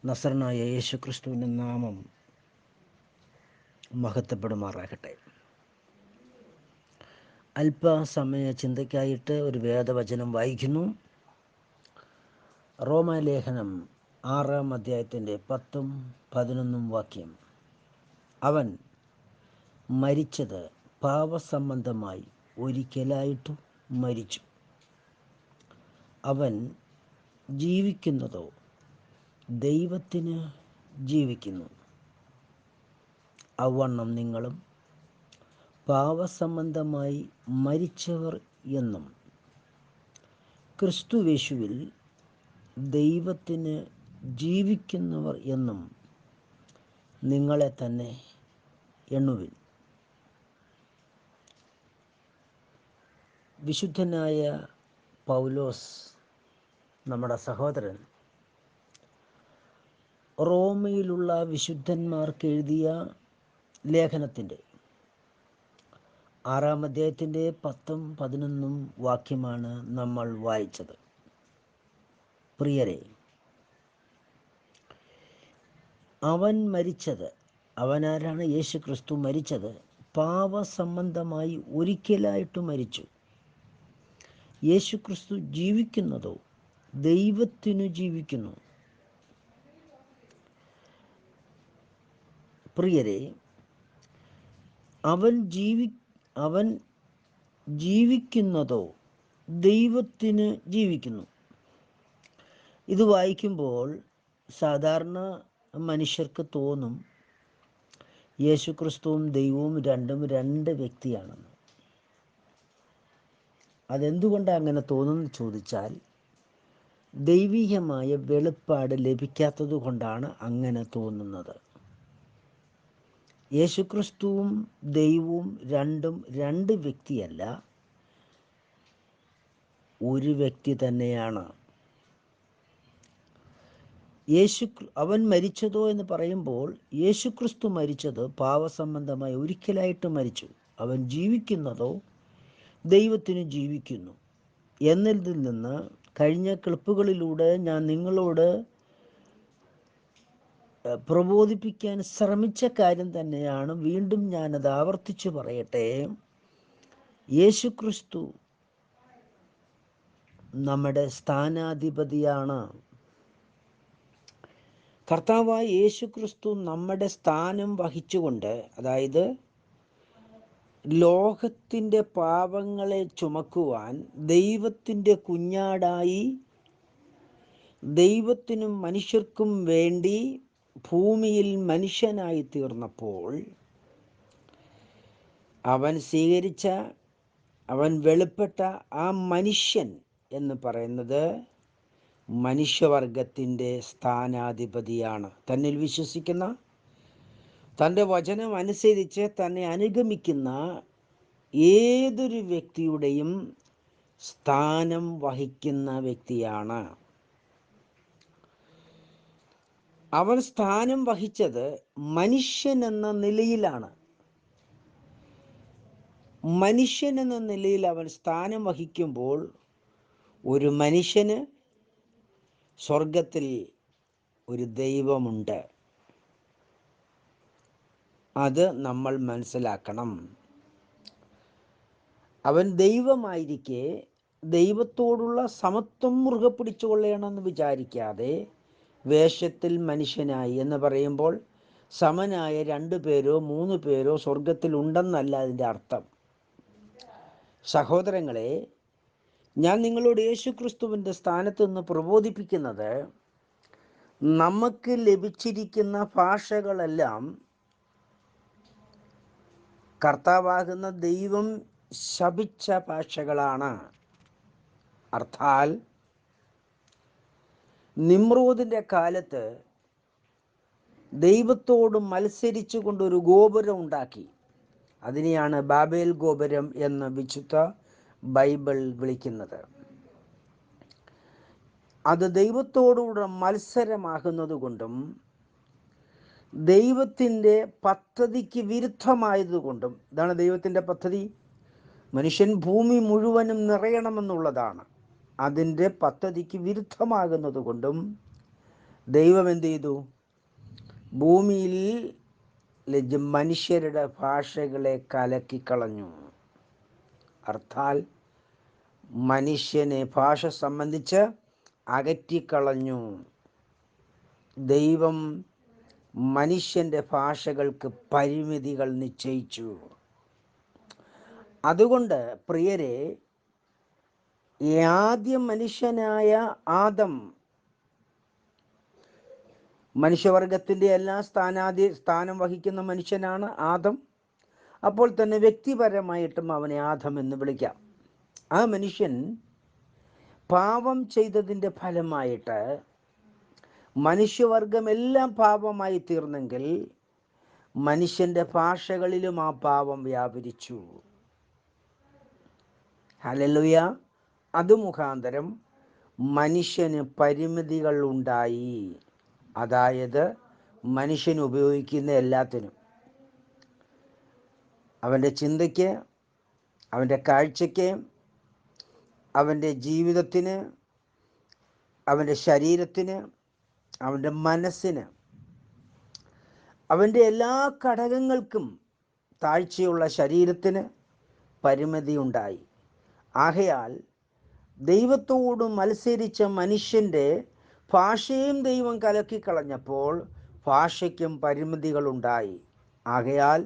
നസറനായ യേശു ക്രിസ്തുവിൻ്റെ നാമം മഹത്വപ്പെടുമാറാകട്ടെ. അല്പസമയ ചിന്തയ്ക്കായിട്ട് ഒരു വേദവചനം വായിക്കുന്നു. റോമാലേഖനം 6-ാം അധ്യായത്തിൻ്റെ 10-11 വാക്യം. അവൻ മരിച്ചത് പാപസംബന്ധമായി ഒരിക്കലായിട്ടു മരിച്ചു. അവൻ ജീവിക്കുന്നതോ ദൈവത്തിന് ജീവിക്കുന്നു. അവണ്ണം നിങ്ങളും പാപസംബന്ധമായി മരിച്ചവർ എന്നും ക്രിസ്തുയേശുവിൽ ദൈവത്തിന് ജീവിക്കുന്നവർ എന്നും നിങ്ങളെ തന്നെ എണ്ണുവിൻ. വിശുദ്ധനായ പൗലോസ്, നമ്മുടെ സഹോദരൻ, റോമയിലുള്ള വിശുദ്ധന്മാർക്ക് എഴുതിയ ലേഖനത്തിൻ്റെ 6-ാം അധ്യായത്തിൻ്റെ 10-11 വാക്യമാണ് നമ്മൾ വായിച്ചത്. പ്രിയരെ, അവൻ മരിച്ചത്, അവനാരാണ്? യേശു ക്രിസ്തു മരിച്ചത് പാപസംബന്ധമായി ഒരിക്കലായിട്ട് മരിച്ചു. യേശു ക്രിസ്തു ജീവിക്കുന്നതോ ദൈവത്തിനു ജീവിക്കുന്നു. പ്രിയരെ, അവൻ ജീവിക്കുന്നതോ ദൈവത്തിന് ജീവിക്കുന്നു. ഇത് വായിക്കുമ്പോൾ സാധാരണ മനുഷ്യർക്ക് തോന്നും യേശു ക്രിസ്തുവും ദൈവവും രണ്ടും രണ്ട് വ്യക്തിയാണെന്ന്. അതെന്തുകൊണ്ടാണ് അങ്ങനെ തോന്നുന്നു ചോദിച്ചാൽ, ദൈവികമായ വെളിപ്പാട് ലഭിക്കാത്തത് കൊണ്ടാണ് അങ്ങനെ തോന്നുന്നത്. യേശുക്രിസ്തുവും ദൈവവും രണ്ടും രണ്ട് വ്യക്തിയല്ല, ഒരു വ്യക്തി തന്നെയാണ്. അവൻ മരിച്ചതോ എന്ന് പറയുമ്പോൾ, യേശുക്രിസ്തു മരിച്ചത് പാപസംബന്ധമായി ഒരിക്കലായിട്ട് മരിച്ചു. അവൻ ജീവിക്കുന്നതോ ദൈവത്തിന് ജീവിക്കുന്നു എന്നതിൽ നിന്ന് കഴിഞ്ഞ ക്ലിപ്പുകളിലൂടെ ഞാൻ നിങ്ങളോട് പ്രബോധിപ്പിക്കാൻ ശ്രമിച്ച കാര്യം തന്നെയാണ്. വീണ്ടും ഞാനത് ആവർത്തിച്ചു പറയട്ടെ. യേശുക്രിസ്തു നമ്മുടെ സ്ഥാനാധിപതിയാണ്. കർത്താവായ യേശുക്രിസ്തു നമ്മുടെ സ്ഥാനം വഹിച്ചുകൊണ്ട്, അതായത് ലോകത്തിൻ്റെ പാപങ്ങളെ ചുമക്കുവാൻ ദൈവത്തിൻ്റെ കുഞ്ഞാടായി ദൈവത്തിനും മനുഷ്യർക്കും വേണ്ടി ഭൂമിയിൽ മനുഷ്യനായി തീർന്നപ്പോൾ, അവൻ വെളിപ്പെട്ട ആ മനുഷ്യൻ എന്ന് പറയുന്നത് മനുഷ്യവർഗത്തിൻ്റെ സ്ഥാനാധിപതിയാണ്. തന്നിൽ വിശ്വസിക്കുന്ന, തൻ്റെ വചനം അനുസരിച്ച് തന്നെ അനുഗമിക്കുന്ന ഏതൊരു വ്യക്തിയുടെയും സ്ഥാനം വഹിക്കുന്ന വ്യക്തിയാണ്. അവൻ സ്ഥാനം വഹിച്ചത് മനുഷ്യൻ എന്ന നിലയിലാണ്. മനുഷ്യൻ എന്ന നിലയിൽ അവൻ സ്ഥാനം വഹിക്കുമ്പോൾ, ഒരു മനുഷ്യന് സ്വർഗത്തിൽ ഒരു ദൈവമുണ്ട്. അത് നമ്മൾ മനസ്സിലാക്കണം. അവൻ ദൈവമായിരിക്കെ ദൈവത്തോടുള്ള സമത്വം മുറുകെ പിടിച്ചുകൊള്ളണമെന്ന് വിചാരിക്കാതെ വേഷത്തിൽ മനുഷ്യനായി എന്ന് പറയുമ്പോൾ, സമനായ 2 പേരോ 3 പേരോ സ്വർഗത്തിൽ ഉണ്ടെന്നല്ല അതിൻ്റെ അർത്ഥം. സഹോദരങ്ങളെ, ഞാൻ നിങ്ങളോട് യേശുക്രിസ്തുവിൻ്റെ സ്ഥാനത്ത് നിന്ന് പ്രബോധിപ്പിക്കുന്നത്, നമുക്ക് ലഭിച്ചിരിക്കുന്ന ഭാഷകളെല്ലാം കർത്താവാകുന്ന ദൈവം ശപിച്ച ഭാഷകളാണ്. അർത്ഥാൽ നിമ്രോദിൻ്റെ കാലത്ത് ദൈവത്തോട് മത്സരിച്ചു കൊണ്ടൊരു ഗോപുരം ഉണ്ടാക്കി. അതിനെയാണ് ബാബേൽ ഗോപുരം എന്ന് വിശുദ്ധ ബൈബിൾ വിളിക്കുന്നത്. അത് ദൈവത്തോടുകൂടെ മത്സരമാകുന്നത് കൊണ്ടും ദൈവത്തിൻ്റെ പദ്ധതിക്ക് വിരുദ്ധമായതുകൊണ്ടും, ഇതാണ് ദൈവത്തിൻ്റെ പദ്ധതി. മനുഷ്യൻ ഭൂമി മുഴുവനും നിറയണമെന്നുള്ളതാണ്. അതിൻ്റെ പദ്ധതിക്ക് വിരുദ്ധമാകുന്നത് കൊണ്ടും ദൈവം എന്ത് ചെയ്തു? ഭൂമിയിൽ മനുഷ്യരുടെ ഭാഷകളെ കലക്കിക്കളഞ്ഞു. അർത്ഥാൽ മനുഷ്യനെ ഭാഷ സംബന്ധിച്ച് അകറ്റിക്കളഞ്ഞു. ദൈവം മനുഷ്യൻ്റെ ഭാഷകൾക്ക് പരിമിതികൾ നിശ്ചയിച്ചു. അതുകൊണ്ട് പ്രിയരെ, ആദ്യ മനുഷ്യനായ ആദം, മനുഷ്യവർഗത്തിൻ്റെ എല്ലാ സ്ഥാനം വഹിക്കുന്ന മനുഷ്യനാണ് ആദം. അപ്പോൾ തന്നെ വ്യക്തിപരമായിട്ടും അവനെ ആദം എന്ന് വിളിക്കാം. ആ മനുഷ്യൻ പാപം ചെയ്തതിൻ്റെ ഫലമായിട്ട് മനുഷ്യവർഗമെല്ലാം പാപമായി തീർന്നെങ്കിൽ മനുഷ്യൻ്റെ ഭാഷകളിലും ആ പാപം വ്യാപരിച്ചു. ഹല്ലേലൂയ. അത് മുഖാന്തരം മനുഷ്യന് പരിമിതികൾ ഉണ്ടായി. അതായത് മനുഷ്യൻ ഉപയോഗിക്കുന്ന എല്ലാത്തിനും, അവൻ്റെ ചിന്തയ്ക്ക്, അവൻ്റെ കാഴ്ചയ്ക്ക്, അവൻ്റെ ജീവിതത്തിന്, അവൻ്റെ ശരീരത്തിന്, അവൻ്റെ മനസ്സിന്, അവൻ്റെ എല്ലാ ഘടകങ്ങൾക്കും, താഴ്ചയുള്ള ശരീരത്തിന് പരിമിതി ഉണ്ടായി. ആകയാൽ ദൈവത്തോട് മത്സരിച്ച മനുഷ്യൻ്റെ ഭാഷയും ദൈവം കലക്കിക്കളഞ്ഞപ്പോൾ ഭാഷയ്ക്കും പരിമിതികളുണ്ടായി. ആകയാൽ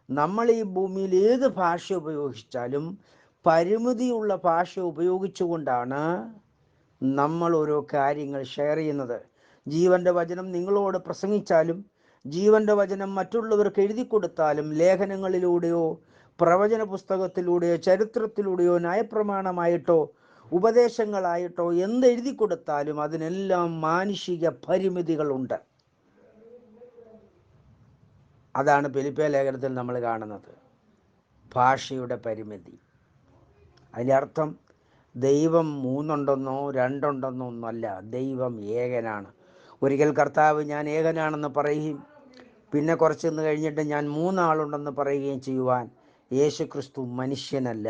നമ്മൾ ഈ ഭൂമിയിൽ ഏത് ഭാഷ ഉപയോഗിച്ചാലും പരിമിതിയുള്ള ഭാഷ ഉപയോഗിച്ചുകൊണ്ടാണ് നമ്മൾ ഓരോ കാര്യങ്ങൾ ഷെയർ ചെയ്യുന്നത്. ജീവൻ്റെ വചനം നിങ്ങളോട് പ്രസംഗിച്ചാലും, ജീവൻ്റെ വചനം മറ്റുള്ളവർക്ക് എഴുതി കൊടുത്താലും, ലേഖനങ്ങളിലൂടെയോ പ്രവചന പുസ്തകത്തിലൂടെയോ ചരിത്രത്തിലൂടെയോ ന്യായപ്രമാണമായിട്ടോ ഉപദേശങ്ങളായിട്ടോ എന്തെഴുതി കൊടുത്താലും അതിനെല്ലാം മാനുഷിക പരിമിതികളുണ്ട്. അതാണ് ഫിലിപ്പിയ ലേഖനത്തിൽ നമ്മൾ കാണുന്നത്, ഭാഷയുടെ പരിമിതി. അതിൻ്റെ അർത്ഥം ദൈവം മൂന്നുണ്ടെന്നോ രണ്ടുണ്ടെന്നോ ഒന്നല്ല, ദൈവം ഏകനാണ്. ഒരിക്കൽ കർത്താവ് ഞാൻ ഏകനാണെന്ന് പറയുകയും പിന്നെ കുറച്ചൊന്ന് കഴിഞ്ഞിട്ട് ഞാൻ മൂന്നാളുണ്ടെന്ന് പറയുകയും ചെയ്യുവാൻ യേശുക്രിസ്തു മനുഷ്യനല്ല.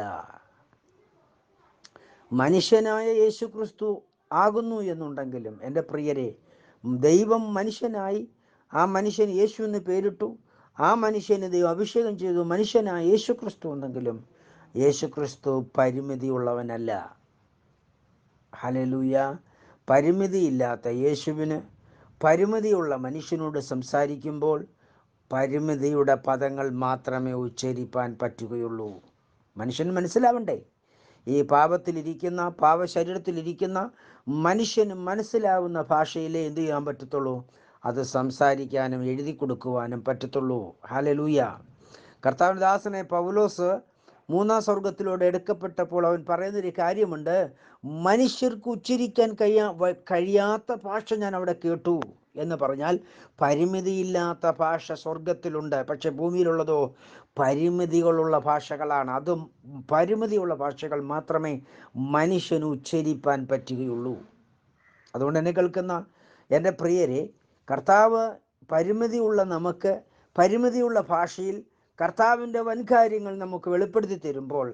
മനുഷ്യനായ യേശുക്രിസ്തു ആകുന്നു എന്നുണ്ടെങ്കിലും എൻ്റെ പ്രിയരെ, ദൈവം മനുഷ്യനായി, ആ മനുഷ്യൻ യേശു എന്ന് പേരിട്ടു, ആ മനുഷ്യന് ദൈവം അഭിഷേകം ചെയ്തു മനുഷ്യനായ യേശുക്രിസ്തു എന്നെങ്കിലും യേശുക്രിസ്തു പരിമിതിയുള്ളവനല്ല. ഹല്ലേലൂയ. പരിമിതിയില്ലാത്ത യേശുവിന് പരിമിതിയുള്ള മനുഷ്യനോട് സംസാരിക്കുമ്പോൾ പരിമിതിയുടെ പദങ്ങൾ മാത്രമേ ഉച്ചരിപ്പാൻ പറ്റുകയുള്ളൂ. മനുഷ്യൻ മനസ്സിലാവണ്ടേ? ഈ പാപത്തിലിരിക്കുന്ന, പാപശരീരത്തിലിരിക്കുന്ന മനുഷ്യന് മനസ്സിലാവുന്ന ഭാഷയിലേ എന്ത് ചെയ്യാൻ പറ്റത്തുള്ളൂ? അത് സംസാരിക്കാനും എഴുതി കൊടുക്കുവാനും പറ്റത്തുള്ളൂ. ഹല്ലേലൂയ. കർത്താവിൻ്റെ ദാസനെ പൗലോസ് മൂന്നാം സ്വർഗത്തിലൂടെ എടുക്കപ്പെട്ടപ്പോൾ അവൻ പറയുന്നൊരു കാര്യമുണ്ട്, മനുഷ്യർക്ക് ഉച്ചരിക്കാൻ കഴിയാത്ത ഭാഷ ഞാൻ അവിടെ കേട്ടു എന്ന് പറഞ്ഞാൽ പരിമിതിയില്ലാത്ത ഭാഷ സ്വർഗത്തിലുണ്ട്. പക്ഷെ ഭൂമിയിലുള്ളതോ പരിമിതികളുള്ള ഭാഷകളാണ്. അതും പരിമിതിയുള്ള ഭാഷകൾ മാത്രമേ മനുഷ്യന് ഉച്ചരിപ്പാൻ പറ്റുകയുള്ളൂ. അതുകൊണ്ട് എന്നെ കേൾക്കുന്ന എൻ്റെ പ്രിയരെ, കർത്താവ് പരിമിതിയുള്ള നമുക്ക് പരിമിതിയുള്ള ഭാഷയിൽ കർത്താവിൻ്റെ വൻകാര്യങ്ങൾ നമുക്ക് വെളിപ്പെടുത്തി തരുമ്പോൾ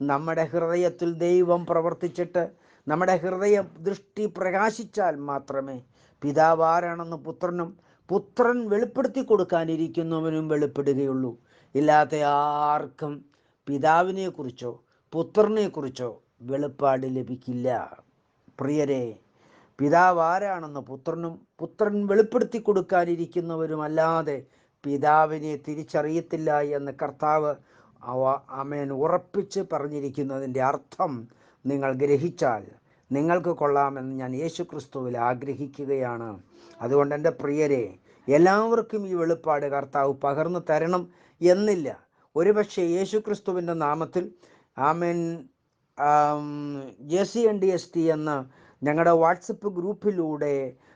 നമ്മുടെ ഹൃദയത്തിൽ ദൈവം പ്രവർത്തിച്ചിട്ട് നമ്മുടെ ഹൃദയ ദൃഷ്ടി പ്രകാശിച്ചാൽ മാത്രമേ പിതാവ് ആരാണെന്ന് പുത്രൻ വെളിപ്പെടുത്തി കൊടുക്കാനിരിക്കുന്നവനും വെളിപ്പെടുകയുള്ളൂ. ഇല്ലാത്ത ആർക്കും പിതാവിനെക്കുറിച്ചോ പുത്രനെക്കുറിച്ചോ വെളിപ്പാട് ലഭിക്കില്ല. പ്രിയരെ, പിതാവ് ആരാണെന്ന് പുത്രൻ വെളിപ്പെടുത്തി കൊടുക്കാനിരിക്കുന്നവരുമല്ലാതെ പിതാവിനെ തിരിച്ചറിയത്തില്ല എന്ന് കർത്താവ് ആമേൻ ഉറപ്പിച്ച് പറഞ്ഞിരിക്കുന്നതിൻ്റെ അർത്ഥം നിങ്ങൾ ഗ്രഹിച്ചാൽ നിങ്ങൾക്ക് കൊള്ളാമെന്ന് ഞാൻ യേശുക്രിസ്തുവിൽ ആഗ്രഹിക്കുകയാണ്. അതുകൊണ്ട് എൻ്റെ പ്രിയരെ, എല്ലാവർക്കും ഈ വെളിപ്പാട് കർത്താവ് പകർന്നു തരണം എന്നില്ല. ഒരുപക്ഷെ യേശുക്രിസ്തുവിൻ്റെ നാമത്തിൽ ആമേൻ JCNDST എന്ന ഞങ്ങളുടെ വാട്സപ്പ് ഗ്രൂപ്പിലൂടെ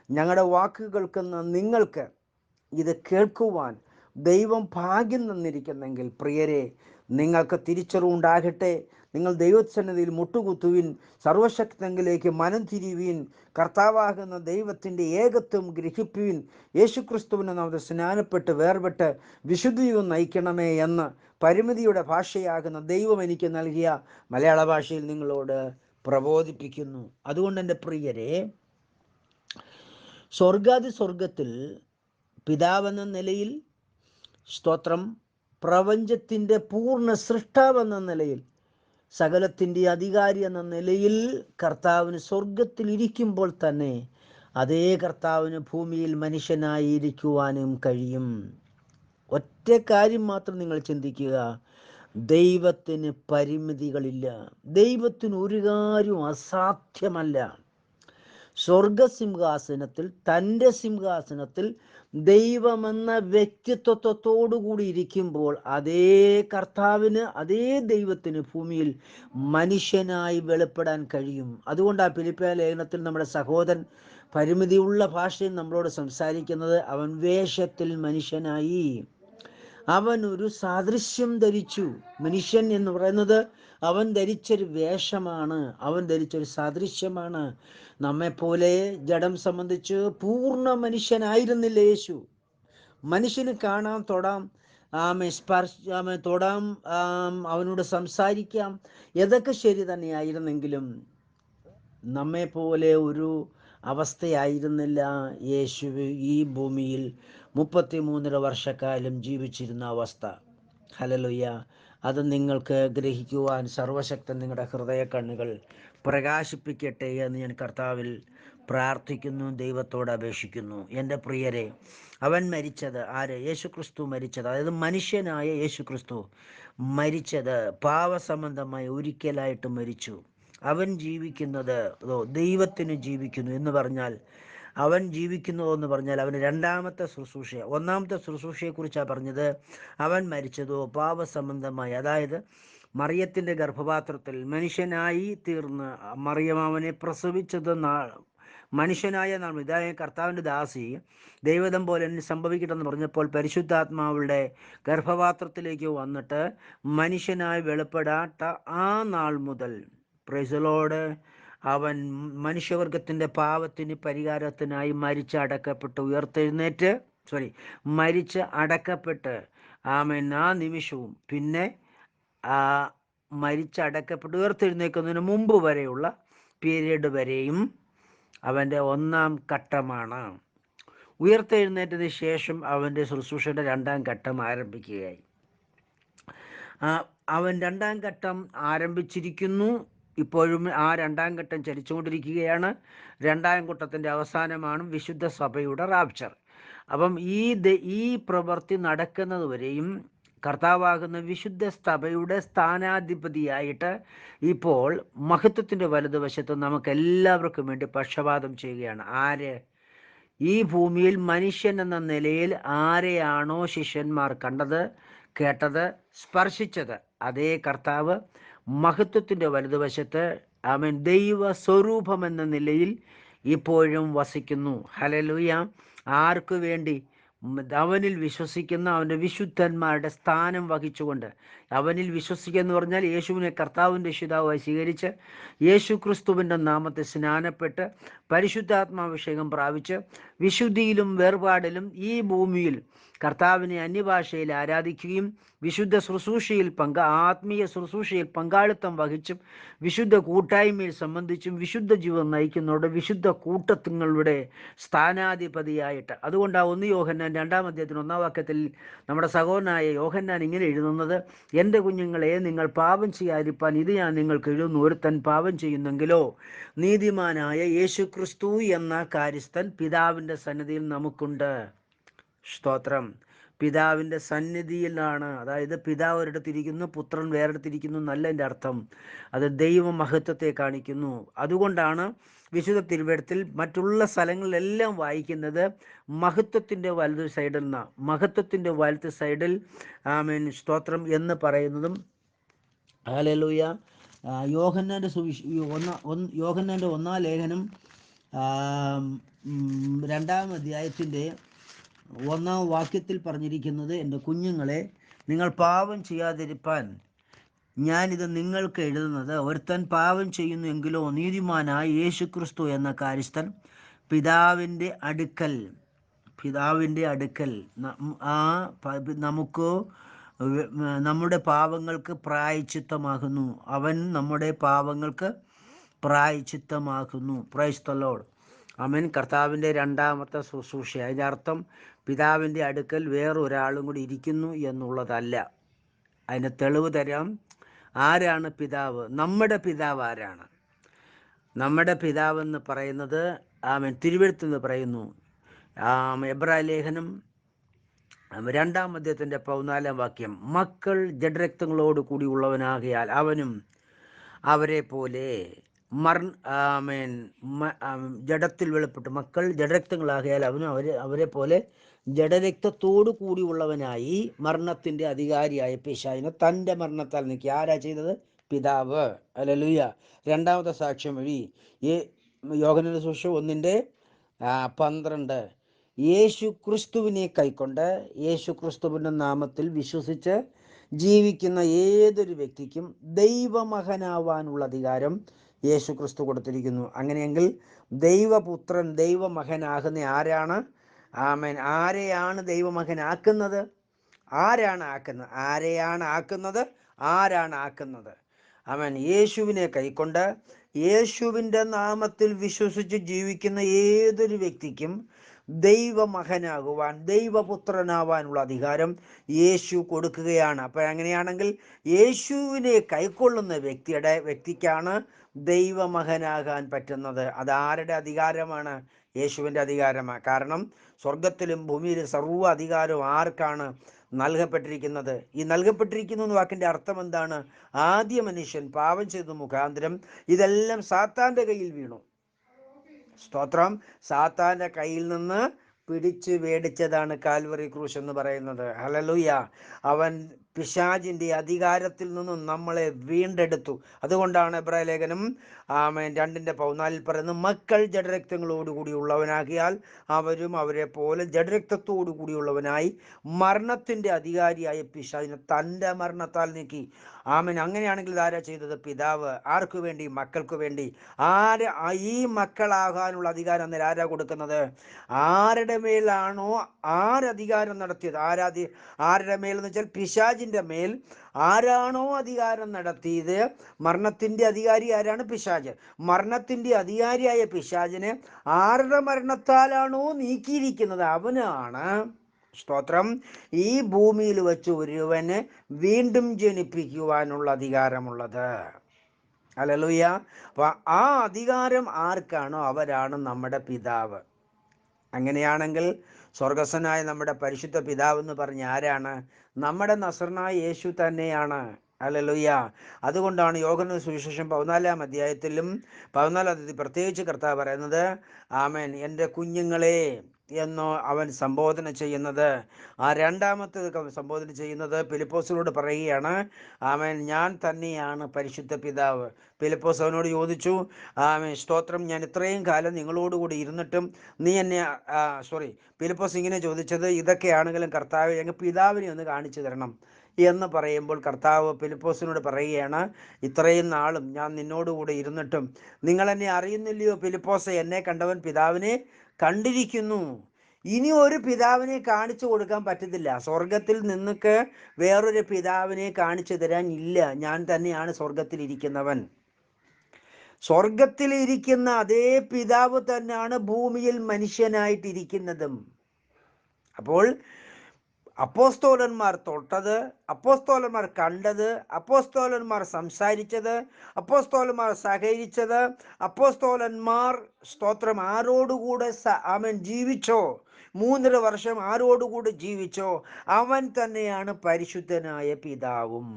ഞങ്ങളുടെ വാക്ക് കേൾക്കുന്ന നിങ്ങൾക്ക് ഇത് കേൾക്കുവാൻ ദൈവം ഭാഗ്യം തന്നിരിക്കുന്നെങ്കിൽ പ്രിയരെ, നിങ്ങൾക്ക് തിരിച്ചറിവുണ്ടാകട്ടെ. നിങ്ങൾ ദൈവസന്നിധിയിൽ മുട്ടുകുത്തുവിൻ, സർവശക്തങ്കിലേക്ക് മനം തിരിയുവിൻ, കർത്താവാകുന്ന ദൈവത്തിൻ്റെ ഏകത്വം ഗ്രഹിപ്പുവിൻ, യേശുക്രിസ്തുവിനെ നാം സ്നാനപ്പെട്ട് വേർപെട്ട് വിശുദ്ധിയും നയിക്കണമേ എന്ന് പരിമിതിയുടെ ഭാഷയാകുന്ന ദൈവം എനിക്ക് നൽകിയ മലയാള ഭാഷയിൽ നിങ്ങളോട് പ്രബോധിപ്പിക്കുന്നു. അതുകൊണ്ട് എൻ്റെ പ്രിയരെ, സ്വർഗാതി പിതാവെന്ന നിലയിൽ, സ്തോത്രം, പ്രപഞ്ചത്തിൻ്റെ പൂർണ്ണ സൃഷ്ടാവെന്ന നിലയിൽ, സകലത്തിൻ്റെ അധികാരി എന്ന നിലയിൽ കർത്താവിന് സ്വർഗത്തിൽ ഇരിക്കുമ്പോൾ തന്നെ അതേ കർത്താവിന് ഭൂമിയിൽ മനുഷ്യനായിരിക്കുവാനും കഴിയും. ഒറ്റ കാര്യം മാത്രം നിങ്ങൾ ചിന്തിക്കുക, ദൈവത്തിന് പരിമിതികളില്ല. ദൈവത്തിന് ഒരു കാര്യവും അസാധ്യമല്ല. സ്വർഗസിംഹാസനത്തിൽ, തൻ്റെ സിംഹാസനത്തിൽ ദൈവമെന്ന വ്യക്തിത്വത്തോടുകൂടി ഇരിക്കുമ്പോൾ അതേ കർത്താവിന്, അതേ ദൈവത്തിന് ഭൂമിയിൽ മനുഷ്യനായി വെളിപ്പെടാൻ കഴിയും. അതുകൊണ്ട് ആ ഫിലിപ്പിയ ലേഖനത്തിൽ നമ്മുടെ സഹോദരൻ പരിമിതിയുള്ള ഭാഷയിൽ നമ്മളോട് സംസാരിക്കുന്നത്, അവൻ വേഷത്തിൽ മനുഷ്യനായി, അവൻ ഒരു സാദൃശ്യം ധരിച്ചു. മനുഷ്യൻ എന്ന് പറയുന്നത് അവൻ ധരിച്ചൊരു വേഷമാണ്, അവൻ ധരിച്ചൊരു സാദൃശ്യമാണ്. നമ്മെപ്പോലെ ജഡം സംബന്ധിച്ച് പൂർണ്ണ മനുഷ്യനായിരുന്നില്ല യേശു. മനുഷ്യന് കാണാം, തൊടാം, തൊടാം, അവനോട് സംസാരിക്കാം, ഇതൊക്കെ ശരി തന്നെയായിരുന്നെങ്കിലും നമ്മെപ്പോലെ ഒരു അവസ്ഥയായിരുന്നില്ല യേശു ഈ ഭൂമിയിൽ 33 വർഷക്കാലം ജീവിച്ചിരുന്ന അവസ്ഥ. ഹല്ലേലൂയ. അത് നിങ്ങൾക്ക് ഗ്രഹിക്കുവാൻ സർവശക്തൻ നിങ്ങളുടെ ഹൃദയ കണ്ണുകൾ പ്രകാശിപ്പിക്കട്ടെ എന്ന് ഞാൻ കർത്താവിൽ പ്രാർത്ഥിക്കുന്നു, ദൈവത്തോട് അപേക്ഷിക്കുന്നു. എൻ്റെ പ്രിയരെ, അവൻ മരിച്ചത്, ആര്? യേശുക്രിസ്തു മരിച്ചത്, അതായത് മനുഷ്യനായ യേശുക്രിസ്തു മരിച്ചത് പാപസംബന്ധമായി ഒരിക്കലായിട്ട് മരിച്ചു. അവൻ ജീവിക്കുന്നത് ദൈവത്തിന് ജീവിക്കുന്നു എന്ന് പറഞ്ഞാൽ, അവൻ ജീവിക്കുന്നു എന്ന് പറഞ്ഞാൽ അവന് രണ്ടാമത്തെ ശുശ്രൂഷ, ഒന്നാമത്തെ ശുശ്രൂഷയെക്കുറിച്ചാണ് പറഞ്ഞത്. അവൻ മരിച്ചതോ പാപസംബന്ധമായി, അതായത് മറിയത്തിൻ്റെ ഗർഭപാത്രത്തിൽ മനുഷ്യനായി തീർന്ന് മറിയമാവനെ പ്രസവിച്ചത് മനുഷ്യനായ നാൾ. ഇതായ കർത്താവിൻ്റെ ദാസി ദൈവദം പോലെ സംഭവിക്കട്ടെന്ന് പറഞ്ഞപ്പോൾ പരിശുദ്ധാത്മാവുടെ ഗർഭപാത്രത്തിലേക്ക് വന്നിട്ട് മനുഷ്യനായി വെളിപ്പെടാത്ത ആ നാൾ മുതൽ, പ്രൈസ് ദി ലോർഡ്, അവൻ മനുഷ്യവർഗത്തിൻ്റെ പാപത്തിന് പരിഹാരത്തിനായി മരിച്ച് അടക്കപ്പെട്ട് ആമേൻ, ആ നിമിഷവും പിന്നെ മരിച്ചടക്കപ്പെട്ട് ഉയർത്തെഴുന്നേൽക്കുന്നതിന് മുമ്പ് വരെയുള്ള പീരീഡ് വരെയും അവൻ്റെ ഒന്നാം ഘട്ടമാണ്. ഉയർത്തെഴുന്നേറ്റതിന് ശേഷം അവൻ്റെ ശുശ്രൂഷയുടെ രണ്ടാം ഘട്ടം ആരംഭിക്കുകയായി. അവൻ രണ്ടാം ഘട്ടം ആരംഭിച്ചിരിക്കുന്നു. ഇപ്പോഴും ആ രണ്ടാം ഘട്ടം ചലിച്ചുകൊണ്ടിരിക്കുകയാണ്. രണ്ടാം ഘട്ടത്തിൻ്റെ അവസാനമാണ് വിശുദ്ധ സഭയുടെ റാപ്ചർ. അപ്പം ഈ പ്രവൃത്തി നടക്കുന്നത് വരെയും കർത്താവാകുന്ന വിശുദ്ധ സഭയുടെ സ്ഥാനാധിപതിയായിട്ട് ഇപ്പോൾ മഹത്വത്തിൻ്റെ വലതുവശത്ത് നമുക്ക് എല്ലാവർക്കും വേണ്ടി പക്ഷപാതം ചെയ്യുകയാണ്. ആര്? ഈ ഭൂമിയിൽ മനുഷ്യൻ എന്ന നിലയിൽ ആരെയാണോ ശിഷ്യന്മാർ കണ്ടത്, കേട്ടത്, സ്പർശിച്ചത്, അതേ കർത്താവ് മഹത്വത്തിൻ്റെ വലതുവശത്ത് അവൻ ദൈവ സ്വരൂപം എന്ന നിലയിൽ ഇപ്പോഴും വസിക്കുന്നു. ഹല്ലേലൂയ. ആർക്കു വേണ്ടി? അവനിൽ വിശ്വസിക്കുന്ന അവൻ്റെ വിശുദ്ധന്മാരുടെ സ്ഥാനം വഹിച്ചുകൊണ്ട്. അവനിൽ വിശ്വസിക്കുക എന്ന് പറഞ്ഞാൽ യേശുവിനെ കർത്താവിൻ്റെ രക്ഷിതാവായി സ്വീകരിച്ച് യേശു ക്രിസ്തുവിൻ്റെ നാമത്തെ സ്നാനപ്പെട്ട് പരിശുദ്ധാത്മാഭിഷേകം പ്രാപിച്ച് വിശുദ്ധിയിലും വേർപാടിലും ഈ ഭൂമിയിൽ കർത്താവിനെ അന്യഭാഷയിൽ ആരാധിക്കുകയും വിശുദ്ധ ശുശ്രൂഷയിൽ ആത്മീയ ശുശ്രൂഷയിൽ പങ്കാളിത്തം വഹിച്ചും വിശുദ്ധ കൂട്ടായ്മയിൽ സംബന്ധിച്ചും വിശുദ്ധ ജീവൻ നയിക്കുന്നതോടെ വിശുദ്ധ കൂട്ടങ്ങളുടെ സ്ഥാനാധിപതിയായിട്ട്. അതുകൊണ്ടാണ് 1 യോഹന്നാൻ 2-ാം അധ്യായത്തിന് 1-ാം വാക്യത്തിൽ നമ്മുടെ സഹോദരനായ യോഹന്നാൻ ഇങ്ങനെ എഴുതുന്നത്, എൻ്റെ കുഞ്ഞുങ്ങളെ, നിങ്ങൾ പാപം ചെയ്യാതിരിപ്പാൻ ഇത് ഞാൻ നിങ്ങൾക്ക് എഴുതുന്നു. ഒരുത്തൻ പാപം ചെയ്യുന്നെങ്കിലോ നീതിമാനായ യേശു ക്രിസ്തു എന്ന കാര്യസ്ഥൻ പിതാവിൻ്റെ സന്നിധിയിൽ നമുക്കുണ്ട്. സ്തോത്രം. പിതാവിൻ്റെ സന്നിധിയിലാണ്. അതായത് പിതാവ് ഒരിടത്തിരിക്കുന്നു, പുത്രൻ വേറെടുത്തിരിക്കുന്നു എന്നല്ല എൻ്റെ അർത്ഥം. അത് ദൈവമഹത്വത്തെ കാണിക്കുന്നു. അതുകൊണ്ടാണ് വിശുദ്ധ തിരുവെഴുത്തിൽ മറ്റുള്ള സ്ഥലങ്ങളിലെല്ലാം വായിക്കുന്നത് മഹത്വത്തിൻ്റെ വലത് സൈഡിൽ നിന്നാണ്. മഹത്വത്തിൻ്റെ വലത് സൈഡിൽ ആമേൻ, സ്തോത്രം എന്ന് പറയുന്നതും. ഹല്ലേലൂയ. യോഹന്നാൻ്റെ യോഹന്നാൻ്റെ 1-ാം ലേഖനം 2-ാം അധ്യായത്തിൻ്റെ 1-ാം വാക്യത്തിൽ പറഞ്ഞിരിക്കുന്നത്, എൻ്റെ കുഞ്ഞുങ്ങളെ, നിങ്ങൾ പാപം ചെയ്യാതിരിപ്പാൻ ഞാനിത് നിങ്ങൾക്ക് എഴുതുന്നത്, ഒരുത്തൻ പാപം ചെയ്യുന്നു എങ്കിലോ നീതിമാനായ യേശു ക്രിസ്തു എന്ന കാര്യസ്ഥൻ പിതാവിൻ്റെ അടുക്കൽ നമുക്ക് നമ്മുടെ പാപങ്ങൾക്ക് പ്രായശ്ചിത്തമാകുന്നു. അവൻ നമ്മുടെ പാപങ്ങൾക്ക് പ്രായശ്ചിത്തമാകുന്നു. Praise the Lord. ആമേൻ. കർത്താവിൻ്റെ രണ്ടാമത്തെ ശുശ്രൂഷ. അതിൻ്റെ അർത്ഥം പിതാവിൻ്റെ അടുക്കൽ വേറൊരാളും കൂടി ഇരിക്കുന്നു എന്നുള്ളതല്ല. അതിന് തെളിവ് തരാം. ആരാണ് പിതാവ്? നമ്മുടെ പിതാവ് ആരാണ്? നമ്മുടെ പിതാവെന്ന് പറയുന്നത് ആമേൻ തിരുവെഴുത്തെന്ന് പറയുന്നു. എബ്രായ ലേഖനം 2-ാം അധ്യായത്തിൻ്റെ 14-ാം വാക്യം, മക്കൾ ജഡരക്തങ്ങളോട് കൂടി ഉള്ളവനാകിയാൽ അവനും അവരെ പോലെ ആമേൻ ജഡത്തിൽ വെളിപ്പെട്ടു. മക്കൾ ജഡരക്തങ്ങളാകിയാൽ അവനും അവരെ പോലെ ജഡരക്തത്തോടു കൂടി ഉള്ളവനായി മരണത്തിൻ്റെ അധികാരിയായ പിശാചിനെ തൻ്റെ മരണത്താൽ നീക്കി. ആരാ ചെയ്തത്? പിതാവ്. ഹല്ലേലൂയ. രണ്ടാമത്തെ സാക്ഷ്യം വഴി യോഹന്നാന്റെ സുവിശേഷം 1:12, യേശു ക്രിസ്തുവിനെ കൈക്കൊണ്ട് യേശു ക്രിസ്തുവിൻ്റെ നാമത്തിൽ വിശ്വസിച്ച് ജീവിക്കുന്ന ഏതൊരു വ്യക്തിക്കും ദൈവമകനാവാനുള്ള അധികാരം യേശു ക്രിസ്തു കൊടുത്തിരിക്കുന്നു. അങ്ങനെയെങ്കിൽ ദൈവപുത്രൻ ദൈവമകനാകുന്ന ആരാണ്? ആമേൻ. ആരെയാണ് ദൈവമകനാക്കുന്നത്? ആരാണ് ആക്കുന്നത്? ആരെയാണ് ആക്കുന്നത്? ആരാണ് ആക്കുന്നത്? ആമേൻ. യേശുവിനെ കൈക്കൊണ്ട് യേശുവിൻ്റെ നാമത്തിൽ വിശ്വസിച്ച് ജീവിക്കുന്ന ഏതൊരു വ്യക്തിക്കും ദൈവമകനാകുവാൻ, ദൈവപുത്രനാവാനുള്ള അധികാരം യേശു കൊടുക്കുകയാണ്. അപ്പം അങ്ങനെയാണെങ്കിൽ യേശുവിനെ കൈക്കൊള്ളുന്ന വ്യക്തിക്കാണ് ദൈവമകനാകാൻ പറ്റുന്നത്. അതാരുടെ അധികാരമാണ്? യേശുവിൻ്റെ അധികാരമാണ്. കാരണം സ്വർഗത്തിലും ഭൂമിയിലും സർവ്വ അധികാരവും ആർക്കാണ് നൽകപ്പെട്ടിരിക്കുന്നത്? ഈ നൽകപ്പെട്ടിരിക്കുന്നു എന്ന വാക്കിൻ്റെ അർത്ഥം എന്താണ്? ആദ്യ മനുഷ്യൻ പാപം ചെയ്ത മുഖാന്തരം ഇതെല്ലാം സാത്താൻ്റെ കയ്യിൽ വീണു. സ്തോത്രം. സാത്താൻ്റെ കയ്യിൽ നിന്ന് പിടിച്ച് മേടിച്ചതാണ് കാൽവറി ക്രൂശ് എന്ന് പറയുന്നത്. ഹല്ലേലൂയ. അവൻ പിശാചിൻ്റെ അധികാരത്തിൽ നിന്നും നമ്മളെ വീണ്ടെടുത്തു. അതുകൊണ്ടാണ് എബ്രായ ലേഖനം 2:14 പറയുന്നത്, മക്കൾ ജഡരക്തങ്ങളോടുകൂടി ഉള്ളവനാകിയാൽ അവരും അവരെ പോലെ ജഡരക്തത്തോടു കൂടിയുള്ളവനായി മരണത്തിൻ്റെ അധികാരിയായ പിശാചിനെ തൻ്റെ മരണത്താൽ നീക്കി. ആമേൻ. അങ്ങനെയാണെങ്കിൽ ആരാ ചെയ്തത്? പിതാവ്. ആർക്കു വേണ്ടി? മക്കൾക്ക് വേണ്ടി. ഈ മക്കളാകാനുള്ള അധികാരം അന്നേരം ആരാ കൊടുക്കുന്നത്? ആരുടെ മേലാണോ ആരധികാരം നടത്തിയത്? ആരുടെ മേലെന്ന് വെച്ചാൽ പിശാചിൻ്റെ മേൽ ആരാണോ അധികാരം നടത്തിയത്, മരണത്തിൻ്റെ അധികാരി ആരാണ്? പിശാച്. മരണത്തിൻ്റെ അധികാരിയായ പിശാചിനെ ആരുടെ മരണത്താലാണോ നീക്കിയിരിക്കുന്നത് അവനാണ്, സ്തോത്രം, ഈ ഭൂമിയിൽ വെച്ച് ഒരുവന് വീണ്ടും ജനിപ്പിക്കുവാനുള്ള അധികാരമുള്ളത്. ഹല്ലേലൂയ. അപ്പോൾ ആ അധികാരം ആർക്കാണോ അവരാണ് നമ്മുടെ പിതാവ്. അങ്ങനെയാണെങ്കിൽ സ്വർഗസ്ഥനായ നമ്മുടെ പരിശുദ്ധ പിതാവ് എന്ന് പറഞ്ഞ ആരാണ്? നമ്മുടെ നസറനായ യേശു തന്നെയാണ്. ഹല്ലേലൂയ. അതുകൊണ്ടാണ് യോഹന്നാന്റെ സുവിശേഷം 14-ാം അധ്യായത്തിലും 14-ാം അധ്യായത്തിൽ പ്രത്യേകിച്ച് കർത്താവ് പറയുന്നത്, ആമേൻ, എൻ്റെ കുഞ്ഞുങ്ങളെ എന്നോ അവൻ സംബോധന ചെയ്യുന്നത്. രണ്ടാമത്തെ സംബോധന ചെയ്യുന്നത് ഫിലിപ്പോസിനോട് പറയുകയാണ്, ആമേൻ, ഞാൻ തന്നെയാണ് പരിശുദ്ധ പിതാവ്. ഫിലിപ്പോസ് അവനോട് ചോദിച്ചു, ആമേൻ, സ്തോത്രം, ഞാൻ ഇത്രയും കാലം നിങ്ങളോടുകൂടി ഇരുന്നിട്ടും നീ എന്നെ ഫിലിപ്പോസ് ഇങ്ങനെ ചോദിച്ചത്, ഇതൊക്കെയാണെങ്കിലും കർത്താവ് ഞങ്ങൾ പിതാവിനെ ഒന്ന് കാണിച്ചു തരണം എന്ന് പറയുമ്പോൾ കർത്താവ് ഫിലിപ്പോസിനോട് പറയുകയാണ്, ഇത്രയും നാളും ഞാൻ നിന്നോടുകൂടെ ഇരുന്നിട്ടും നിങ്ങൾ എന്നെ അറിയുന്നില്ലയോ ഫിലിപ്പോസേ? എന്നെ കണ്ടവൻ പിതാവിനെ കണ്ടിരിക്കുന്നു. ഇനി ഒരു പിതാവിനെ കാണിച്ചു കൊടുക്കാൻ പറ്റത്തില്ല. സ്വർഗത്തിൽ നിന്നൊക്കെ വേറൊരു പിതാവിനെ കാണിച്ചു തരാൻ ഇല്ല. ഞാൻ തന്നെയാണ് സ്വർഗത്തിലിരിക്കുന്നവൻ. സ്വർഗത്തിലിരിക്കുന്ന അതേ പിതാവ് തന്നെയാണ് ഭൂമിയിൽ മനുഷ്യനായിട്ടിരിക്കുന്നതും. അപ്പോൾ അപ്പോസ്തോലന്മാർ തൊട്ടത്, അപ്പോസ്തോലന്മാർ കണ്ടത്, അപ്പോസ്തോലന്മാർ സംസാരിച്ചത്, അപ്പോസ്തോലന്മാർ സഹകരിച്ചത്, അപ്പോസ്തോലന്മാർ, സ്തോത്രം, ആരോടുകൂടെ അവൻ ജീവിച്ചോ, 3.5 വർഷം ആരോടുകൂടെ ജീവിച്ചോ, അവൻ തന്നെയാണ് പരിശുദ്ധനായ പിതാവും.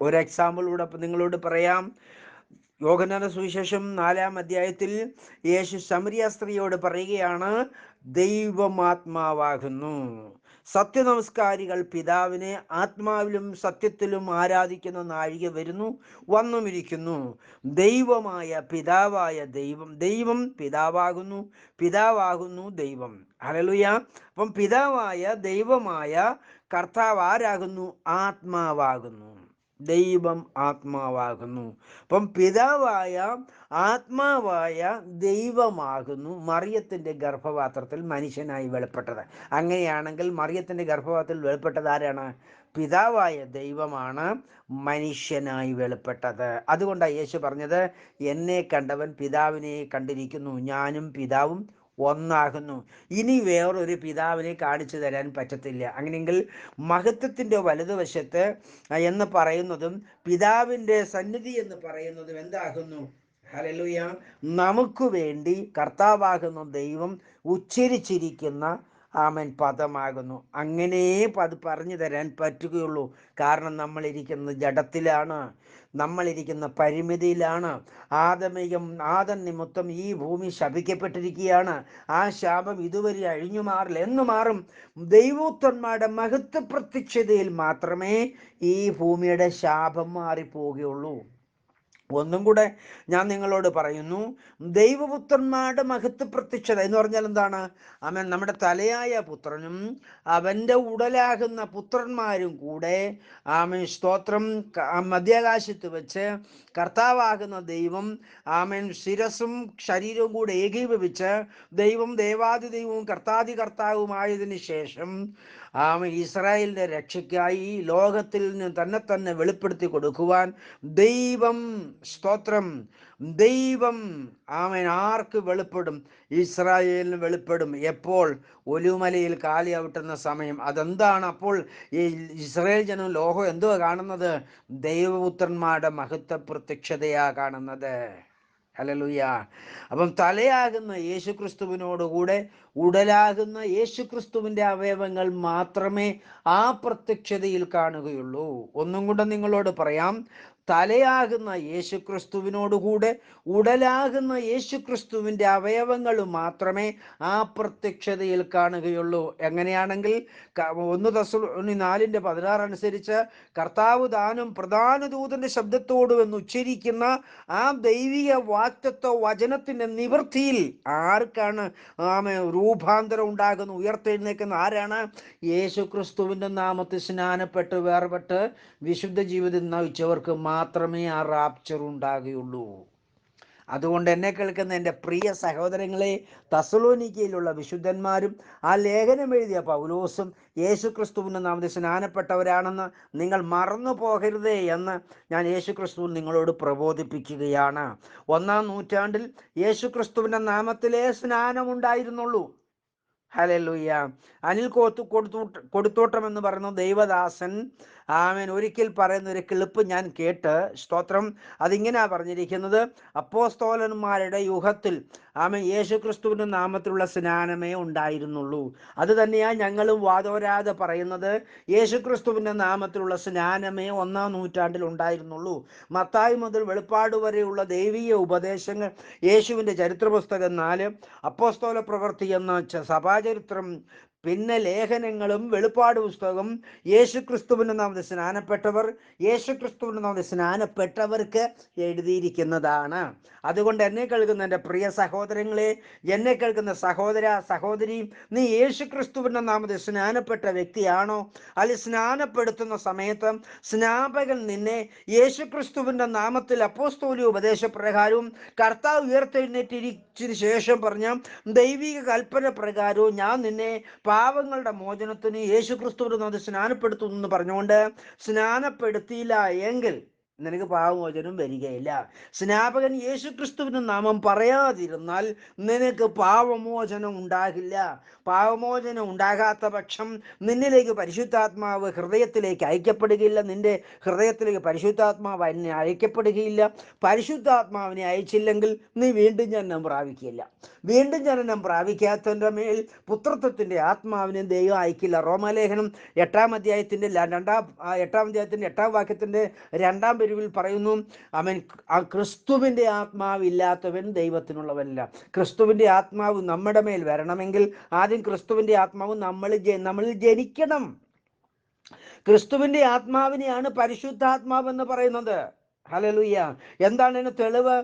ഒരു എക്സാമ്പിൾ കൂടെ നിങ്ങളോട് പറയാം. യോഹന്നാന്റെ സുവിശേഷം 4-ാം അധ്യായത്തിൽ യേശു ശമരിയ സ്ത്രീയോട് പറയുകയാണ്, ദൈവമാത്മാവാകുന്നു. സത്യനമസ്കാരികൾ പിതാവിനെ ആത്മാവിലും സത്യത്തിലും ആരാധിക്കുന്ന നാഴിക വന്നുമിരിക്കുന്നു. ദൈവമായ പിതാവായ ദൈവം പിതാവാകുന്നു, പിതാവാകുന്നു ദൈവം. ഹല്ലേലൂയ. അപ്പം പിതാവായ ദൈവമായ കർത്താവ് ആരാകുന്നു? ആത്മാവാകുന്നു. ദൈവം ആത്മാവാകുന്നു. അപ്പം പിതാവായ ആത്മാവായ ദൈവമാകുന്നു മറിയത്തിൻ്റെ ഗർഭപാത്രത്തിൽ മനുഷ്യനായി വെളിപ്പെട്ടത്. അങ്ങനെയാണെങ്കിൽ മറിയത്തിൻ്റെ ഗർഭപാത്രത്തിൽ വെളിപ്പെട്ടത് ആരാണ്? പിതാവായ ദൈവമാണ് മനുഷ്യനായി വെളിപ്പെട്ടത്. അതുകൊണ്ടാണ് യേശു പറഞ്ഞത്, എന്നെ കണ്ടവൻ പിതാവിനെ കണ്ടിരിക്കുന്നു, ഞാനും പിതാവും ഒന്നാകുന്നു. ഇനി വേറൊരു പിതാവിനെ കാണിച്ചു തരാൻ പറ്റത്തില്ല. അങ്ങനെയെങ്കിൽ മഹത്വത്തിൻ്റെ വലതുവശത്ത് എന്ന് പറയുന്നതും പിതാവിൻ്റെ സന്നിധി എന്ന് പറയുന്നതും എന്താകുന്നു? ഹല്ലേലൂയ, നമുക്ക് വേണ്ടി കർത്താവാകുന്ന ദൈവം ഉച്ചരിച്ചിരിക്കുന്ന ആമേൻ പദമാകുന്നു. അങ്ങനെ അത് പറഞ്ഞു തരാൻ പറ്റുകയുള്ളൂ. കാരണം നമ്മളിരിക്കുന്നത് ജഡത്തിലാണ്, നമ്മളിരിക്കുന്ന പരിമിതിയിലാണ്. ആദം നിമിത്തം ഈ ഭൂമി ശപിക്കപ്പെട്ടിരിക്കുകയാണ്. ആ ശാപം ഇതുവരെ അഴിഞ്ഞു മാറില്ല. എന്ന് മാറും? ദൈവോത്തന്മാരുടെ മഹത്വ പ്രത്യക്ഷതയിൽ മാത്രമേ ഈ ഭൂമിയുടെ ശാപം മാറിപ്പോവുകയുള്ളൂ. ഒന്നും കൂടെ ഞാൻ നിങ്ങളോട് പറയുന്നു, ദൈവപുത്രന്മാരുടെ മഹത്വ പ്രത്യക്ഷത എന്ന് പറഞ്ഞാൽ എന്താണ്? അവൻ നമ്മുടെ തലയായ പുത്രനും അവൻ്റെ ഉടലാകുന്ന പുത്രന്മാരും കൂടെ ആമൻ സ്തോത്രം മധ്യാകാശത്ത് വെച്ച് കർത്താവാകുന്ന ദൈവം ആമൻ ശിരസും ശരീരവും കൂടെ ഏകീഭവിച്ച് ദൈവം ദേവാദി ദൈവവും കർത്താദി കർത്താവുമായതിനു ശേഷം ഇസ്രായേലിൻ്റെ രക്ഷയ്ക്കായി ലോകത്തിൽ നിന്ന് തന്നെ വെളിപ്പെടുത്തി കൊടുക്കുവാൻ ദൈവം സ്തോത്രം ദൈവം ആർക്ക് വെളിപ്പെടും? ഇസ്രായേലിന് വെളിപ്പെടും. എപ്പോൾ? ഒലിവുമലയിൽ കാലിയാവുട്ടുന്ന സമയം. അതെന്താണ്? അപ്പോൾ ഈ ഇസ്രായേൽ ജനം ലോകം എന്തുവാ കാണുന്നത്? ദൈവപുത്രന്മാരുടെ മഹത്വ പ്രത്യക്ഷതയാ കാണുന്നത്. ഹല്ലേലൂയ. അപ്പം തലയാകുന്ന യേശുക്രിസ്തുവിനോടുകൂടെ ഉടലാകുന്ന യേശുക്രിസ്തുവിൻ്റെ അവയവങ്ങൾ മാത്രമേ ആ പ്രത്യക്ഷതയിൽ കാണുകയുള്ളൂ. ഒന്നും കൂടെ നിങ്ങളോട് പറയാം, തലയാകുന്ന യേശുക്രിസ്തുവിനോടുകൂടെ ഉടലാകുന്ന യേശുക്രിസ്തുവിൻ്റെ അവയവങ്ങൾ മാത്രമേ ആ പ്രത്യക്ഷതയിൽ കാണുകയുള്ളൂ. എങ്ങനെയാണെങ്കിൽ 1 തെസ്സലോനിക്കർ 4:16 അനുസരിച്ച് കർത്താവ് താനും പ്രധാന ദൂതന്റെ ശബ്ദത്തോട് എന്ന് ഉച്ചരിക്കുന്ന ആ ദൈവിക വാക്തത്വ വചനത്തിന്റെ നിവൃത്തിയിൽ ആർക്കാണ് രൂപാന്തരം ഉണ്ടാകുന്ന, ഉയർത്തെഴുന്നേക്കുന്ന ആരാണ്? യേശുക്രിസ്തുവിൻ്റെ നാമത്തിൽ സ്നാനപ്പെട്ട് വേർപെട്ട് വിശുദ്ധ ജീവിതം നയിച്ചവർക്ക് മാത്രമേ ആ റാപ്ചർ ഉണ്ടാകുകയുള്ളൂ. അതുകൊണ്ട് എന്നെ കേൾക്കുന്ന എൻ്റെ പ്രിയ സഹോദരങ്ങളെ, തെസ്സലോനിക്കയിലുള്ള വിശുദ്ധന്മാരും ആ ലേഖനം എഴുതിയ പൗലോസും യേശുക്രിസ്തുവിൻ്റെ നാമത്തിൽ സ്നാനപ്പെട്ടവരാണെന്ന് നിങ്ങൾ മറന്നു പോകരുതേ എന്ന് ഞാൻ യേശുക്രിസ്തുവിൽ നിങ്ങളോട് പ്രബോധിപ്പിക്കുകയാണ്. 1-ാം നൂറ്റാണ്ടിൽ യേശുക്രിസ്തുവിൻ്റെ നാമത്തിലേ സ്നാനമുണ്ടായിരുന്നുള്ളൂ. ഹല്ലേലൂയ. അനിൽ കൊടുത്തോട്ടം എന്ന് പറയുന്ന ദൈവദാസൻ ഒരിക്കൽ പറയുന്ന ഒരു ക്ലിപ്പ് ഞാൻ കേട്ട്, സ്തോത്രം, അതിങ്ങനെയാ പറഞ്ഞിരിക്കുന്നത്, അപ്പോസ്തലന്മാരുടെ യുഗത്തിൽ യേശുക്രിസ്തുവിൻ്റെ നാമത്തിലുള്ള സ്നാനമേ ഉണ്ടായിരുന്നുള്ളൂ. അത് തന്നെയാ ഞങ്ങളും വാദോരാതെ പറയുന്നത്. യേശുക്രിസ്തുവിൻ്റെ നാമത്തിലുള്ള സ്നാനമേ 1-ാം നൂറ്റാണ്ടിൽ ഉണ്ടായിരുന്നുള്ളൂ. മത്തായി മുതൽ വെളിപ്പാട് വരെയുള്ള ദൈവീയ ഉപദേശങ്ങൾ, യേശുവിൻ്റെ ചരിത്ര പുസ്തകം 4, അപ്പോസ്തല പ്രവൃത്തി എന്ന സഭാചരിത്രം, പിന്നെ ലേഖനങ്ങളും വെളിപ്പാട് പുസ്തകം, യേശുക്രിസ്തുവിൻ്റെ നാമത്തിൽ സ്നാനപ്പെട്ടവർ, യേശുക്രിസ്തുവിൻ്റെ നാമത്തിൽ സ്നാനപ്പെട്ടവർക്ക് എഴുതിയിരിക്കുന്നതാണ്. അതുകൊണ്ട് എന്നെ കേൾക്കുന്ന എൻ്റെ പ്രിയ സഹോദരങ്ങളെ, എന്നെ കേൾക്കുന്ന സഹോദര സഹോദരി, നീ യേശുക്രിസ്തുവിൻ്റെ നാമത്തിൽ സ്നാനപ്പെട്ട വ്യക്തിയാണോ? അല്ലെങ്കിൽ സ്നാനപ്പെടുത്തുന്ന സമയത്ത് സ്നാപകൻ നിന്നെ യേശുക്രിസ്തുവിൻ്റെ നാമത്തിൽ അപ്പോസ്തോലിക ഉപദേശപ്രകാരവും കർത്താവ് ഉയർത്തെഴുന്നേറ്റിരിച്ചതിന് ശേഷം പറഞ്ഞ ദൈവിക കൽപ്പന പ്രകാരവും ഞാൻ നിന്നെ പാവങ്ങളുടെ മോചനത്തിന് യേശുക്രിസ്തുവിൻ്റെ നാമത്തിൽ സ്നാനപ്പെടുത്തുന്നു എന്ന് പറഞ്ഞുകൊണ്ട് സ്നാനപ്പെടുത്തിയില്ല എങ്കിൽ നിനക്ക് പാവമോചനം വരികയില്ല. സ്നാപകൻ യേശുക്രിസ്തുവിൻ്റെ നാമം പറയാതിരുന്നാൽ നിനക്ക് പാവമോചനം ഉണ്ടാകില്ല. പാവമോചനം ഉണ്ടാകാത്ത പക്ഷം നിന്നിലേക്ക് പരിശുദ്ധാത്മാവ് ഹൃദയത്തിലേക്ക് അയക്കപ്പെടുകയില്ല. നിന്റെ ഹൃദയത്തിലേക്ക് പരിശുദ്ധാത്മാവ് എന്നെ അയക്കപ്പെടുകയില്ല. പരിശുദ്ധാത്മാവിനെ അയച്ചില്ലെങ്കിൽ നീ വീണ്ടും ജനനം പ്രാപിക്കില്ല. വീണ്ടും ജനനം പ്രാപിക്കാത്തതിൻ്റെ മേൽ പുത്രത്വത്തിൻ്റെ ആത്മാവിനെ ദൈവം അയക്കില്ല. റോമാലേഖനം 8-ാം അധ്യായത്തിൻ്റെ 8-ാം വാക്യത്തിൻ്റെ 2-ാം വരിയിൽ പറയുന്നു, ക്രിസ്തുവിൻ്റെ ആത്മാവില്ലാത്തവൻ ദൈവത്തിനുള്ളവനല്ല. ക്രിസ്തുവിൻ്റെ ആത്മാവ് നമ്മുടെ മേൽ വരണമെങ്കിൽ ആദ്യം ക്രിസ്തുവിൻ്റെ ആത്മാവ് നമ്മളിൽ ജനിക്കണം. ക്രിസ്തുവിൻ്റെ ആത്മാവിനെയാണ് പരിശുദ്ധാത്മാവ് എന്ന് പറയുന്നത്. ഹല്ലേലൂയ. എന്താണ് ഇതിന് തെളിവ്?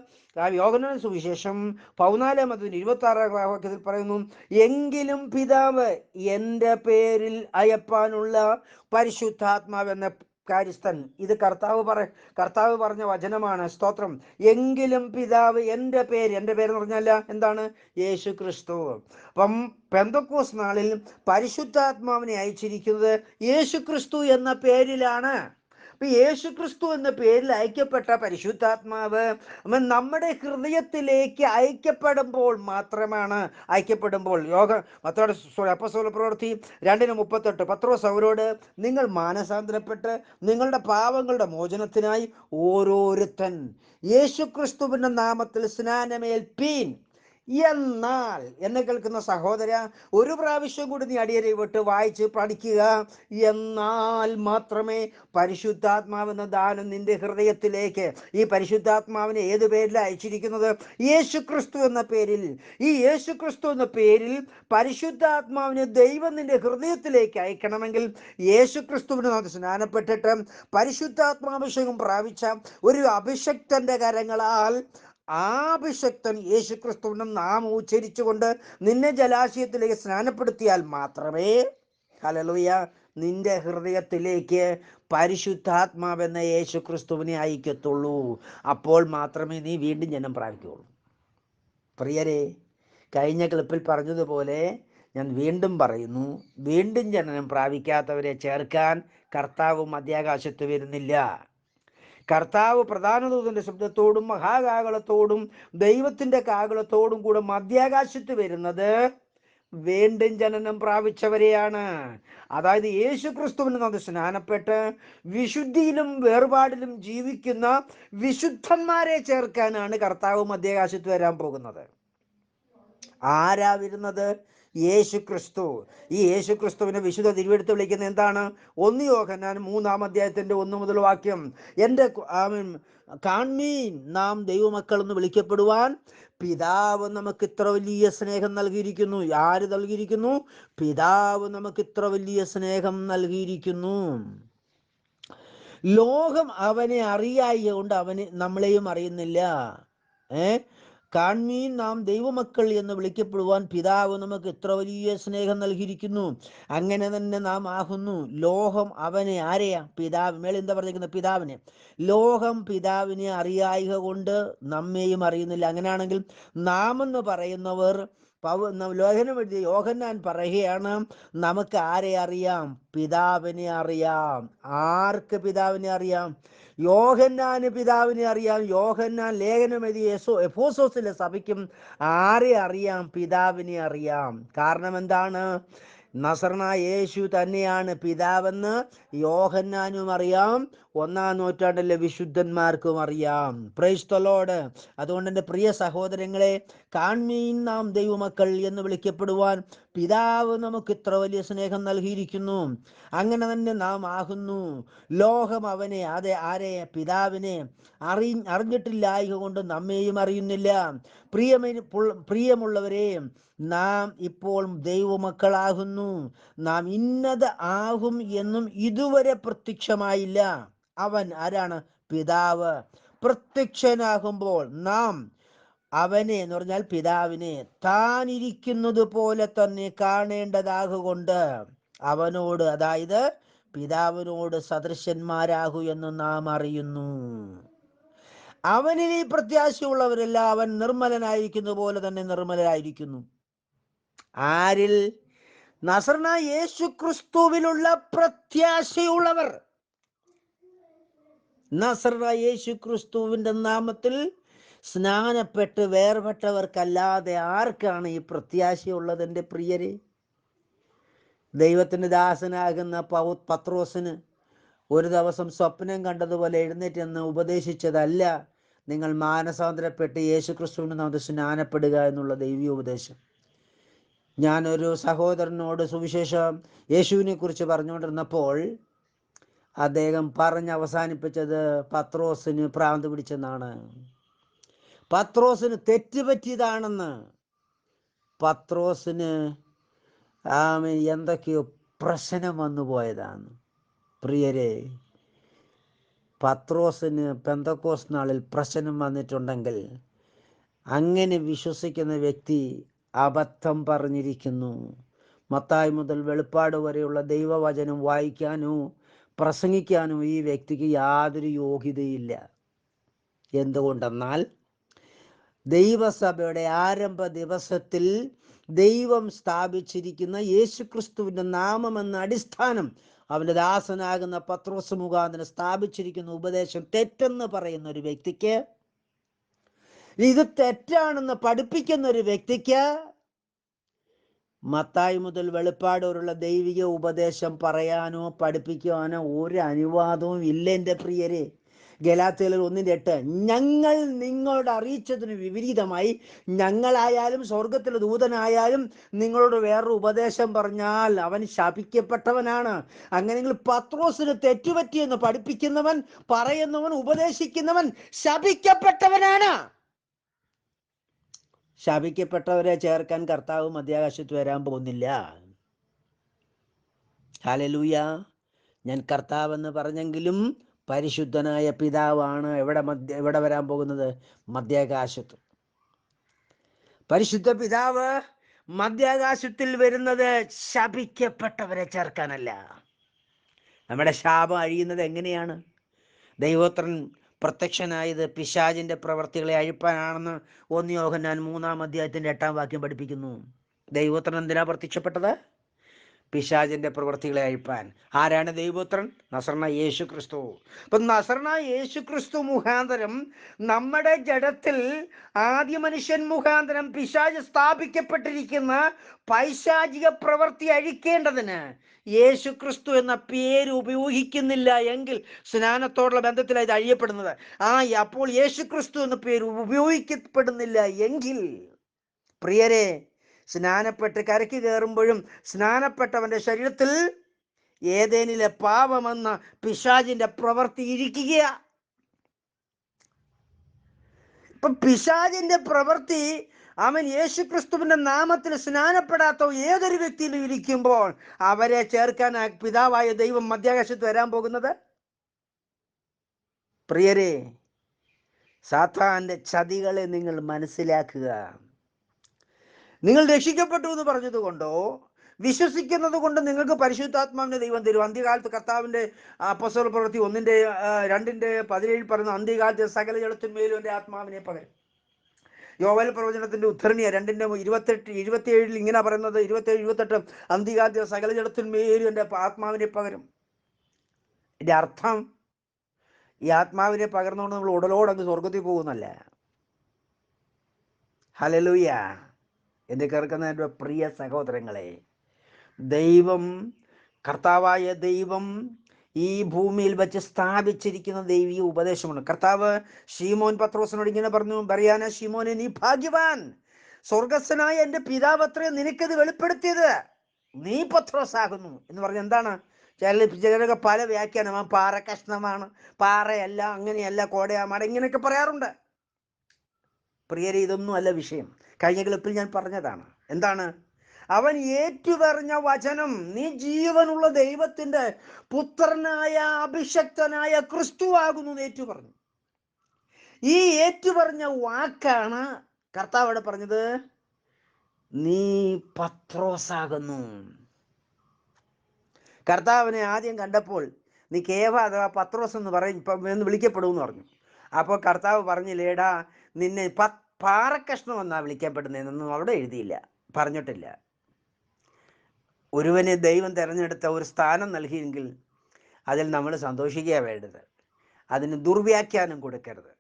യോഹന്നാൻ സുവിശേഷം 14-ാം അധ്യായം 26-ാം വാക്യത്തിൽ പറയുന്നു, എങ്കിലും പിതാവ് എൻ്റെ പേരിൽ അയപ്പാനുള്ള പരിശുദ്ധാത്മാവ് എന്ന കാര്യസ്ഥൻ. ഇത് കർത്താവ് പറഞ്ഞ വചനമാണ്. സ്തോത്രം. എങ്കിലും പിതാവ് എൻ്റെ പേര് എന്ന് പറഞ്ഞാൽ എന്താണ്? യേശു ക്രിസ്തു. അപ്പം പെന്തക്കോസ്ത് നാളിൽ പരിശുദ്ധാത്മാവിനെ അയച്ചിരിക്കുന്നത് യേശു ക്രിസ്തു എന്ന പേരിലാണ്. അപ്പൊ യേശു ക്രിസ്തു എന്ന പേരിൽ അയക്കപ്പെട്ട പരിശുദ്ധാത്മാവ് നമ്മുടെ ഹൃദയത്തിലേക്ക് അയക്കപ്പെടുമ്പോൾ മാത്രമാണ് അപ്പോസ്തല പ്രവൃത്തി 2:38 പത്രോസ് അവരോട്, നിങ്ങൾ മാനസാന്തരപ്പെട്ട് നിങ്ങളുടെ പാവങ്ങളുടെ മോചനത്തിനായി ഓരോരുത്തൻ യേശു ക്രിസ്തുവിന്റെ നാമത്തിൽ സ്നാനമേൽപ്പീൻ. എന്നാൽ എന്നെ കേൾക്കുന്ന സഹോദര, ഒരു പ്രാവശ്യം കൂടി നീ അടിയരെ വിട്ട് വായിച്ച് പഠിക്കുക. എന്നാൽ മാത്രമേ പരിശുദ്ധാത്മാവെന്ന ദാനം നിന്റെ ഹൃദയത്തിലേക്ക്, ഈ പരിശുദ്ധാത്മാവിനെ ഏത് പേരിലാണ് അയച്ചിരിക്കുന്നത്? യേശു ക്രിസ്തു എന്ന പേരിൽ. ഈ യേശു ക്രിസ്തു എന്ന പേരിൽ പരിശുദ്ധാത്മാവിനെ ദൈവം നിന്റെ ഹൃദയത്തിലേക്ക് അയക്കണമെങ്കിൽ യേശു ക്രിസ്തുവിന് നാം സ്നാനപ്പെട്ടിട്ട് പരിശുദ്ധാത്മാഭിഷേകം പ്രാപിച്ച ഒരു അഭിഷക്തന്റെ കരങ്ങളാൽ, ആ അഭിഷക്തൻ യേശു ക്രിസ്തുവിന്റെ നാമം ഉച്ചരിച്ചുകൊണ്ട് നിന്നെ ജലാശയത്തിലേക്ക് സ്നാനപ്പെടുത്തിയാൽ മാത്രമേ, ഹല്ലേലൂയ, നിന്റെ ഹൃദയത്തിലേക്ക് പരിശുദ്ധാത്മാവെന്ന യേശു ക്രിസ്തുവിനെ അയക്കത്തുള്ളൂ. അപ്പോൾ മാത്രമേ നീ വീണ്ടും ജനം പ്രാപിക്കുകയുള്ളൂ. പ്രിയരെ, കഴിഞ്ഞ ക്ലിപ്പിൽ പറഞ്ഞതുപോലെ ഞാൻ വീണ്ടും പറയുന്നു, വീണ്ടും ജനനം പ്രാപിക്കാത്തവരെ ചേർക്കാൻ കർത്താവ് മധ്യാകാശത്ത് വരുന്നില്ല. കർത്താവ് പ്രധാന ദൂതന്റെ ശബ്ദത്തോടും മഹാകാകളത്തോടും ദൈവത്തിന്റെ കാകളത്തോടും കൂടെ മധ്യാകാശത്ത് വരുന്നത് വീണ്ടും ജനനം പ്രാപിച്ചവരെയാണ്. അതായത് യേശു ക്രിസ്തുവിന് നാം സ്നാനപ്പെട്ട് വിശുദ്ധിയിലും വേർപാടിലും ജീവിക്കുന്ന വിശുദ്ധന്മാരെ ചേർക്കാനാണ് കർത്താവ് മധ്യാകാശത്ത് വരാൻ പോകുന്നത്. ആരാ വരുന്നത്? യേശു ക്രിസ്തു. ഈ യേശു ക്രിസ്തുവിനെ വിശുദ്ധ തിരുവെടുത്ത് വിളിക്കുന്നത് എന്താണ്? 1 യോഹന്നാൻ 3:1 എൻ്റെ കാൺമീൻ, നാം ദൈവമക്കൾ എന്ന് വിളിക്കപ്പെടുവാൻ പിതാവ് നമുക്ക് ഇത്ര വലിയ സ്നേഹം നൽകിയിരിക്കുന്നു. ആര് നൽകിയിരിക്കുന്നു? പിതാവ് നമുക്ക് ഇത്ര വലിയ സ്നേഹം നൽകിയിരിക്കുന്നു. ലോകം അവനെ അറിയായതുകൊണ്ട് അവന് നമ്മളെയും അറിയുന്നില്ല. കാൺമീൻ, നാം ദൈവമക്കൾ എന്ന് വിളിക്കപ്പെടുവാൻ പിതാവ് നമുക്ക് ഇത്ര വലിയ സ്നേഹം നൽകിയിരിക്കുന്നു. അങ്ങനെ തന്നെ നാം ആകുന്നു. ലോകം അവനെ, ആരെയാ? പിതാവ്. മേളിൽ എന്താ പറഞ്ഞിരിക്കുന്നത്? പിതാവിനെ. ലോകം പിതാവിനെ അറിയായക കൊണ്ട് നമ്മെയും അറിയുന്നില്ല. അങ്ങനെയാണെങ്കിൽ നാം എന്ന് പറയുന്നവർ, ലേഖനം എഴുതിയ യോഹന്നാൻ പറയുകയാണ്, നമുക്ക് ആരെ അറിയാം? പിതാവിനെ അറിയാം. ആർക്ക് പിതാവിനെ അറിയാം? യോഹന്നാന് പിതാവിനെ അറിയാം. യോഹന്നാൻ ലേഖനം എഴുതിയ എഫേസോസിലെ സഭയ്ക്കും ആരെ അറിയാം? പിതാവിനെ അറിയാം. കാരണം എന്താണ്? നസറനായ യേശു തന്നെയാണ് പിതാവെന്ന് യോഹന്നാനും അറിയാം, 1-ാം നൂറ്റാണ്ടിലെ വിശുദ്ധന്മാർക്കും അറിയാം. Price the Lord. അതുകൊണ്ട് എൻ്റെ പ്രിയ സഹോദരങ്ങളെ, കാൺമീൻ, നാം ദൈവമക്കൾ എന്ന് വിളിക്കപ്പെടുവാൻ പിതാവ് നമുക്ക് ഇത്ര വലിയ സ്നേഹം നൽകിയിരിക്കുന്നു. അങ്ങനെ തന്നെ നാം ആകുന്നു. ലോകം അവനെ, ആരെ? പിതാവിനെ അറിഞ്ഞിട്ടില്ലായക കൊണ്ട് നമ്മെയും അറിയുന്നില്ല. പ്രിയമുള്ളവരെ, നാം ഇപ്പോൾ ദൈവമക്കളാകുന്നു. നാം ഇന്നത് ആകും എന്നും ഇതുവരെ പ്രത്യക്ഷമായില്ല. അവൻ ആരാണ്? പിതാവ്. പ്രത്യക്ഷനാകുമ്പോൾ നാം അവനെ എന്ന് പറഞ്ഞാൽ പിതാവിനെ താൻ ഇരിക്കുന്നത് പോലെ തന്നെ കാണേണ്ടതാകൊണ്ട് അവനോട്, അതായത് പിതാവിനോട് സദൃശന്മാരാകൂ എന്ന് നാം അറിയുന്നു. അവനിൽ ഈ പ്രത്യാശയുള്ളവരല്ല അവൻ നിർമ്മലനായിരിക്കുന്ന പോലെ തന്നെ നിർമ്മലരായിരിക്കുന്നു. ആരിൽ? നസറനായ യേശു ക്രിസ്തുവിലുള്ള പ്രത്യാശയുള്ളവർ. നസറനായ യേശു ക്രിസ്തുവിന്റെ നാമത്തിൽ സ്നാനപ്പെട്ട് വേർപെട്ടവർക്കല്ലാതെ ആർക്കാണ് ഈ പ്രത്യാശയുള്ളത്? എൻ്റെ പ്രിയരെ, ദൈവത്തിന്റെ ദാസനാകുന്ന പത്രോസിന് ഒരു ദിവസം സ്വപ്നം കണ്ടതുപോലെ എഴുന്നേറ്റെന്ന് ഉപദേശിച്ചതല്ല നിങ്ങൾ മാനസാന്തരപ്പെട്ട് യേശു ക്രിസ്തുവിന്റെ നാമത്തിൽ സ്നാനപ്പെടുക എന്നുള്ള ദൈവീയ ഉപദേശം. ഞാനൊരു സഹോദരനോട് സുവിശേഷം യേശുവിനെ കുറിച്ച് പറഞ്ഞുകൊണ്ടിരുന്നപ്പോൾ അദ്ദേഹം പറഞ്ഞ് അവസാനിപ്പിച്ചത് പത്രോസിന് ഭ്രാന്ത് പിടിച്ചെന്നാണ്. പത്രോസിന് തെറ്റുപറ്റിയതാണെന്ന്. പത്രോസിന് എന്തൊക്കെയോ പ്രശ്നം വന്നു പോയതാണ്. പ്രിയരെ, പത്രോസിന് പെന്തക്കോസ്ത് നാളിൽ പ്രശ്നം വന്നിട്ടുണ്ടെങ്കിൽ അങ്ങനെ വിശ്വസിക്കുന്ന വ്യക്തി അബദ്ധം പറഞ്ഞിരിക്കുന്നു. മത്തായി മുതൽ വെളിപ്പാട് വരെയുള്ള ദൈവവചനം വായിക്കാനോ പ്രസംഗിക്കാനും ഈ വ്യക്തിക്ക് യാതൊരു യോഗ്യതയില്ല. എന്തുകൊണ്ടെന്നാൽ ദൈവസഭയുടെ ആരംഭ ദിവസത്തിൽ ദൈവം സ്ഥാപിച്ചിരിക്കുന്ന യേശുക്രിസ്തുവിൻ്റെ നാമമെന്ന അടിസ്ഥാനം അവൻ്റെ ദാസനാകുന്ന പത്രോസ് മുഖാന്തരം സ്ഥാപിച്ചിരിക്കുന്ന ഉപദേശം തെറ്റെന്ന് പറയുന്ന ഒരു വ്യക്തിക്ക്, ഇത് തെറ്റാണെന്ന് പഠിപ്പിക്കുന്ന ഒരു വ്യക്തിക്ക് മത്തായി മുതൽ വെളിപ്പാട് വരെയുള്ള ദൈവിക ഉപദേശം പറയാനോ പഠിപ്പിക്കാനോ ഒരു അനുവാദവും ഇല്ല. എൻ്റെ പ്രിയരെ, ഗലാത്യർ 1:8, ഞങ്ങൾ നിങ്ങളോട് അറിയിച്ചതിന് വിപരീതമായി ഞങ്ങളായാലും സ്വർഗത്തിലെ ദൂതനായാലും നിങ്ങളോട് വേറൊരു ഉപദേശം പറഞ്ഞാൽ അവൻ ശപിക്കപ്പെട്ടവനാണ്. അങ്ങനെയെങ്കിൽ പത്രോസിന് തെറ്റുപറ്റിയെന്ന് പഠിപ്പിക്കുന്നവൻ, പറയുന്നവൻ, ഉപദേശിക്കുന്നവൻ ശപിക്കപ്പെട്ടവനാണ്. ശപിക്കപ്പെട്ടവരെ ചേർക്കാൻ കർത്താവ് മധ്യാകാശത്ത് വരാൻ പോകുന്നില്ല. ഹല്ലേലൂയ. ഞാൻ കർത്താവെന്ന് പറഞ്ഞെങ്കിലും പരിശുദ്ധനായ പിതാവാണ് എവിടെ വരാൻ പോകുന്നത്? മധ്യാകാശത്ത്. പരിശുദ്ധ പിതാവ് മധ്യാകാശത്തിൽ വരുന്നത് ശപിക്കപ്പെട്ടവരെ ചേർക്കാനല്ല. നമ്മുടെ ശാപം അഴിയുന്നത് എങ്ങനെയാണ്? ദൈവോത്രൻ പ്രത്യക്ഷനായത് പിശാചിൻ്റെ പ്രവർത്തികളെ അഴിപ്പാനാണെന്ന് 1 യോഹന്നാൻ 3:8 പഠിപ്പിക്കുന്നു. ദൈവോത്രൻ എന്തിനാ പ്രത്യക്ഷപ്പെട്ടത്? പിശാചിൻ്റെ പ്രവൃത്തികളെ അഴിപ്പാൻ. ആരാണ് ദൈവപുത്രൻ? നസറനായ യേശു ക്രിസ്തു. അപ്പം നസറനായ യേശു ക്രിസ്തു മുഖാന്തരം നമ്മുടെ ജഡത്തിൽ ആദ്യ മനുഷ്യൻ മുഖാന്തരം പിശാച് സ്ഥാപിക്കപ്പെട്ടിരിക്കുന്ന പൈശാചിക പ്രവൃത്തി അഴിക്കേണ്ടതിന് യേശു ക്രിസ്തു എന്ന പേര് ഉപയോഗിക്കുന്നില്ല എങ്കിൽ സ്നാനത്തോടുള്ള ബന്ധത്തിലാണ് ഇത് അഴിയപ്പെടുന്നത്. അപ്പോൾ യേശു ക്രിസ്തു എന്ന പേര് ഉപയോഗിക്കപ്പെടുന്നില്ല എങ്കിൽ പ്രിയരെ, സ്നാനപ്പെട്ട് കരയ്ക്ക് കയറുമ്പോഴും സ്നാനപ്പെട്ടവൻ്റെ ശരീരത്തിൽ ഏദേനിലെ പാപമെന്ന പിശാചിൻ്റെ പ്രവൃത്തി ഇരിക്കുക. ഇപ്പം പിശാചിൻ്റെ പ്രവൃത്തി അവൻ യേശുക്രിസ്തുവിൻ്റെ നാമത്തിൽ സ്നാനപ്പെടാത്ത ഏതൊരു വ്യക്തിയിലും ഇരിക്കുമ്പോൾ അവരെ ചേർക്കാൻ പിതാവായ ദൈവം മധ്യാകാശത്ത് വരാൻ പോകുന്നത്. പ്രിയരെ, സാത്താൻ്റെ ചതികളെ നിങ്ങൾ മനസ്സിലാക്കുക. നിങ്ങൾ രക്ഷിക്കപ്പെട്ടു എന്ന് പറഞ്ഞതുകൊണ്ടോ വിശ്വസിക്കുന്നത് കൊണ്ട് നിങ്ങൾക്ക് പരിശുദ്ധാത്മാവിനെ ദൈവം തരും. അന്ത്യകാലത്ത് കർത്താവിൻ്റെ അപ്പോസ്തല പ്രവൃത്തി 1:2-17 പറയുന്ന അന്ത്യകാലത്ത് സകല ജഡത്തിന്മേലും എൻ്റെ ആത്മാവിനെ പകരും. യോവേൽ പ്രവചനത്തിൻ്റെ ഉദ്ധരണിയ 2:27 ഇങ്ങനെ പറയുന്നത്, 27-28 അന്ത്യകാലത്ത് സകല ജഡത്തിന്മേലും എൻ്റെ ആത്മാവിനെ പകരും. ഇതിൻ്റെ അർത്ഥം ഈ ആത്മാവിനെ പകർന്നുകൊണ്ട് നമ്മൾ ഉടലോടങ്ങ് സ്വർഗത്തിൽ പോകുന്നല്ല. ഹല്ലേലൂയ. എൻ്റെ കേൾക്കുന്ന എൻ്റെ പ്രിയ സഹോദരങ്ങളെ, ദൈവം, കർത്താവായ ദൈവം ഈ ഭൂമിയിൽ വെച്ച് സ്ഥാപിച്ചിരിക്കുന്ന ദൈവിക ഉപദേശമാണ്. കർത്താവ് ശീമോൻ പത്രോസിനോട് ഇങ്ങനെ പറയാനാ, ശീമോനെ നീ ഭാഗ്യവാൻ, സ്വർഗസ്ഥനായ എൻ്റെ പിതാവത്രേ നിനക്കത് വെളിപ്പെടുത്തിയത്, നീ പത്രോസാകുന്നു എന്ന് പറഞ്ഞ എന്താണ്? ചിലരൊക്കെ പല വ്യാഖ്യാനം, ആ പാറ കഷ്ണമാണ്, പാറയല്ല, അങ്ങനെയല്ല, കോടയാമാട, ഇങ്ങനെയൊക്കെ പറയാറുണ്ട്. പ്രിയരെ, ഇതൊന്നും അല്ല വിഷയം. കഴിഞ്ഞ ക്ലിപ്പിൽ ഞാൻ പറഞ്ഞതാണ്. എന്താണ്? അവൻ ഏറ്റുപറഞ്ഞ വചനം, നീ ജീവനുള്ള ദൈവത്തിൻ്റെ പുത്രനായ അഭിഷക്തനായ ക്രിസ്തു ആകുന്നു എന്ന് ഏറ്റുപറഞ്ഞു. ഈ ഏറ്റുപറഞ്ഞ വാക്കാണ് കർത്താവ് അവിടെ പറഞ്ഞത്, നീ പത്രോസാകുന്നു. കർത്താവിനെ ആദ്യം കണ്ടപ്പോൾ നീ കേവ അഥവാ പത്രോസ് എന്ന് വിളിക്കപ്പെടുമെന്ന് പറഞ്ഞു. അപ്പോൾ കർത്താവ് പറഞ്ഞില്ലേടാ, നിന്നെ പാറക്കഷ്ണം എന്നാ വിളിക്കപ്പെടുന്നതെന്നൊന്നും അവിടെ എഴുതിയില്ല, പറഞ്ഞിട്ടില്ല. ഒരുവനെ ദൈവം തിരഞ്ഞെടുത്ത ഒരു സ്ഥാനം നൽകിയെങ്കിൽ അതിൽ നമ്മൾ സന്തോഷിക്കുക വേണ്ടത്, അതിന് ദുർവ്യാഖ്യാനം കൊടുക്കരുത്.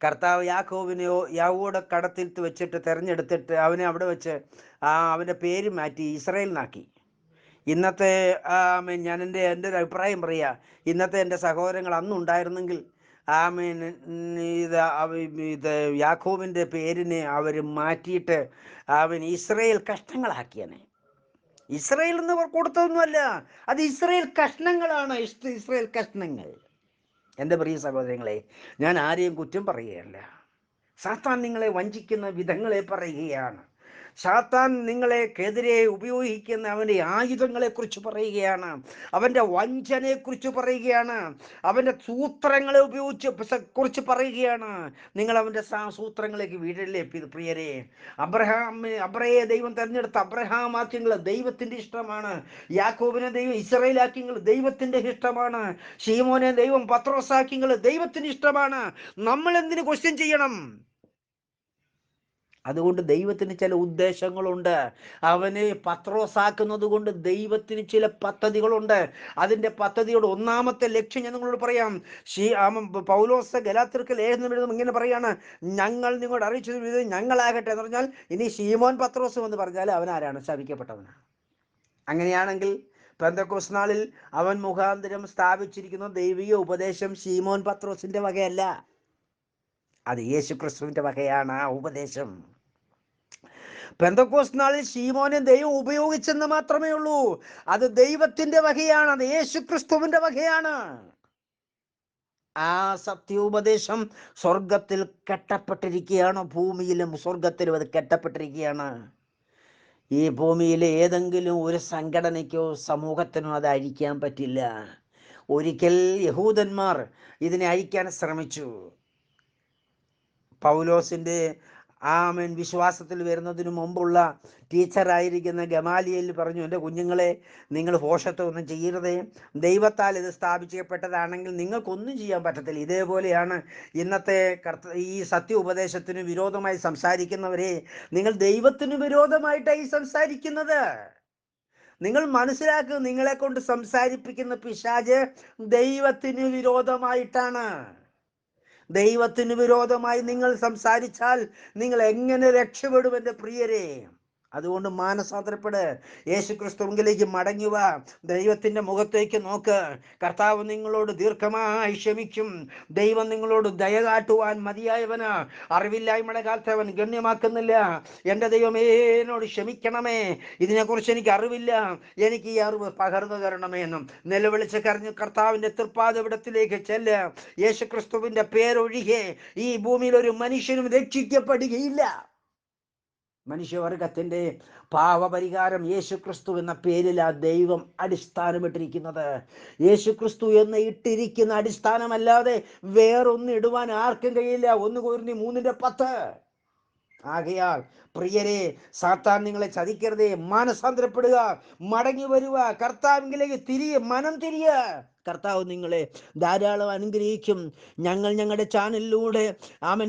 കർത്താവ് യാക്കോബിനെ കടത്തിൽ വെച്ചിട്ട് തിരഞ്ഞെടുത്തിട്ട് അവനെ അവിടെ വെച്ച് അവൻ്റെ പേര് മാറ്റി ഇസ്രായേൽ എന്നാക്കി. ഇന്നത്തെ ഞാൻ എൻ്റെ ഒരു അഭിപ്രായം പറയുക, ഇന്നത്തെ എൻ്റെ സഹോദരങ്ങൾ അന്നുണ്ടായിരുന്നെങ്കിൽ ഇത് യാക്കോബിൻ്റെ പേരിനെ അവർ മാറ്റിയിട്ട് അവൻ ഇസ്രായേൽ കഷ്ണങ്ങളാക്കിയനെ. ഇസ്രായേൽ എന്ന് കൊടുത്തതൊന്നുമല്ല, അത് ഇസ്രായേൽ കഷ്ണങ്ങളാണ്. ഇസ്രായേൽ കഷ്ണങ്ങൾ. എൻ്റെ പ്രിയ സഹോദരങ്ങളെ, ഞാൻ ആരെയും കുറ്റം പറയുകയല്ല, സാത്താൻ നിങ്ങളെ വഞ്ചിക്കുന്ന വിധങ്ങളെ പറയുകയാണ്. സാത്താൻ നിങ്ങളെക്കെതിരെ ഉപയോഗിക്കുന്ന അവൻ്റെ ആയുധങ്ങളെക്കുറിച്ച് പറയുകയാണ്, അവൻ്റെ വഞ്ചനയെക്കുറിച്ച് പറയുകയാണ്, അവൻ്റെ സൂത്രങ്ങളെ കുറിച്ച് പറയുകയാണ്. നിങ്ങൾ അവൻ്റെ സൂത്രങ്ങളിലേക്ക് വീഴല്ലേ പ്രിയരെ. അബ്രയെ ദൈവം തെരഞ്ഞെടുത്ത അബ്രഹാം ആക്യങ്ങൾ ദൈവത്തിൻ്റെ ഇഷ്ടമാണ്. യാക്കോബിനെ ദൈവം ഇസ്രായേലാക്യങ്ങൾ ദൈവത്തിൻ്റെ ഇഷ്ടമാണ്. ശീമോനെ ദൈവം പത്രോസാക്യങ്ങൾ ദൈവത്തിന് ഇഷ്ടമാണ്. നമ്മൾ എന്തിനു ക്വസ്റ്റ്യൻ ചെയ്യണം? അതുകൊണ്ട് ദൈവത്തിന് ചില ഉദ്ദേശങ്ങളുണ്ട്. അവനെ പത്രോസാക്കുന്നത് കൊണ്ട് ദൈവത്തിന് ചില പദ്ധതികളുണ്ട്. അതിൻ്റെ പദ്ധതിയുടെ ഒന്നാമത്തെ ലക്ഷ്യം ഞാൻ നിങ്ങളോട് പറയാം. പൗലോസ് ഗലാത്യർക്ക് ലേഖനം എഴുതും ഇങ്ങനെ പറയാണ്, ഞങ്ങൾ നിങ്ങളോട് അറിയിച്ചത് ഞങ്ങളാകട്ടെ എന്ന് പറഞ്ഞാൽ, ഇനി ശീമോൻ പത്രോസും എന്ന് പറഞ്ഞാൽ അവൻ ആരാണ്? ശപിക്കപ്പെട്ടവനാണ്. അങ്ങനെയാണെങ്കിൽ പെന്തക്കോസ്ത് നാളിൽ അവൻ മുഖാന്തരം സ്ഥാപിച്ചിരിക്കുന്ന ദൈവിക ഉപദേശം ശീമോൻ പത്രോസിന്റെ വകയല്ല, അത് യേശു ക്രിസ്തുവിന്റെ വകയാണ്. ആ ഉപദേശം പെന്തക്കോസ്ത് നാളിൽ ശീമോനെ ദൈവം ഉപയോഗിച്ചെന്ന് മാത്രമേ ഉള്ളൂ. അത് ദൈവത്തിന്റെ വകയാണ്, അത് യേശു ക്രിസ്തുവിന്റെ വകയാണ്. ആ സത്യോപദേശം സ്വർഗത്തിൽ കെട്ടപ്പെട്ടിരിക്കുകയാണ്. ഭൂമിയിലും സ്വർഗത്തിലും അത് കെട്ടപ്പെട്ടിരിക്കുകയാണ്. ഈ ഭൂമിയിലെ ഏതെങ്കിലും ഒരു സംഘടനയ്ക്കോ സമൂഹത്തിനോ അത് അഴിക്കാൻ പറ്റില്ല. ഒരിക്കൽ യഹൂദന്മാർ ഇതിനെ അഴിക്കാൻ ശ്രമിച്ചു. പൗലോസിന്റെ വിശ്വാസത്തിൽ വരുന്നതിന് മുമ്പുള്ള ടീച്ചറായിരിക്കുന്ന ഗമാലിയേൽ പറഞ്ഞു, എൻ്റെ കുഞ്ഞുങ്ങളെ, നിങ്ങൾ ഭോഷത്വമൊന്നും ചെയ്യരുതേ. ദൈവത്താൽ ഇത് സ്ഥാപിക്കപ്പെട്ടതാണെങ്കിൽ നിങ്ങൾക്കൊന്നും ചെയ്യാൻ പറ്റത്തില്ല. ഇതേപോലെയാണ് ഇന്നത്തെ ഈ സത്യ ഉപദേശത്തിന് വിരോധമായി സംസാരിക്കുന്നവരെ, നിങ്ങൾ ദൈവത്തിന് വിരോധമായിട്ടായി സംസാരിക്കുന്നത്. നിങ്ങൾ മനസ്സിലാക്കുക, നിങ്ങളെ കൊണ്ട് സംസാരിപ്പിക്കുന്ന പിശാച് ദൈവത്തിന് വിരോധമായിട്ടാണ്. ദൈവത്തിന് വിരോധമായി നിങ്ങൾ സംസാരിച്ചാൽ നിങ്ങൾ എങ്ങനെ രക്ഷപ്പെടും എൻ്റെ പ്രിയരെ? അതുകൊണ്ട് മാനസാന്തരപ്പെട്, യേശു ക്രിസ്തുവിലേക്ക് മടങ്ങുക, ദൈവത്തിന്റെ മുഖത്തേക്ക് നോക്ക്. കർത്താവ് നിങ്ങളോട് ദീർഘമായി ക്ഷമിക്കും. ദൈവം നിങ്ങളോട് ദയ കാട്ടുവാൻ മതിയായവന്. അറിവില്ലായ്മയുടെ കാലത്ത് അവൻ ഗണ്യമാക്കുന്നില്ല. എൻ്റെ ദൈവമേ, എന്നോട് ക്ഷമിക്കണമേ, ഇതിനെക്കുറിച്ച് എനിക്ക് അറിവില്ല, എനിക്ക് ഈ അറിവ് പകർന്നു തരണമേ എന്നും നിലവിളിച്ച് കരഞ്ഞ് കർത്താവിന്റെ തൃപ്പാദപീഠത്തിലേക്ക് ചെല്ല്. യേശു ക്രിസ്തുവിന്റെ പേരൊഴികെ ഈ ഭൂമിയിൽ ഒരു മനുഷ്യനും രക്ഷിക്കപ്പെടുകയില്ല. മനുഷ്യവർഗത്തിന്റെ പാവപരിഹാരം യേശു ക്രിസ്തു എന്ന പേരിൽ ആ ദൈവം അടിസ്ഥാനമിട്ടിരിക്കുന്നത്. യേശു ക്രിസ്തു എന്ന് ഇട്ടിരിക്കുന്ന അടിസ്ഥാനമല്ലാതെ വേറൊന്നും ഇടുവാൻ ആർക്കും കഴിയില്ല. 1 Corinthians 3:10. ആകയാൽ പ്രിയരെ, സാത്താൻ നിങ്ങളെ ചതിക്കരുതേ. മാനസാന്തരപ്പെടുക, മടങ്ങി വരുക, കർത്താവിലേക്ക് മനം തിരിയുക. കർത്താവ് നിങ്ങളെ ധാരാളം അനുഗ്രഹിക്കും. ഞങ്ങൾ ഞങ്ങളുടെ ചാനലിലൂടെ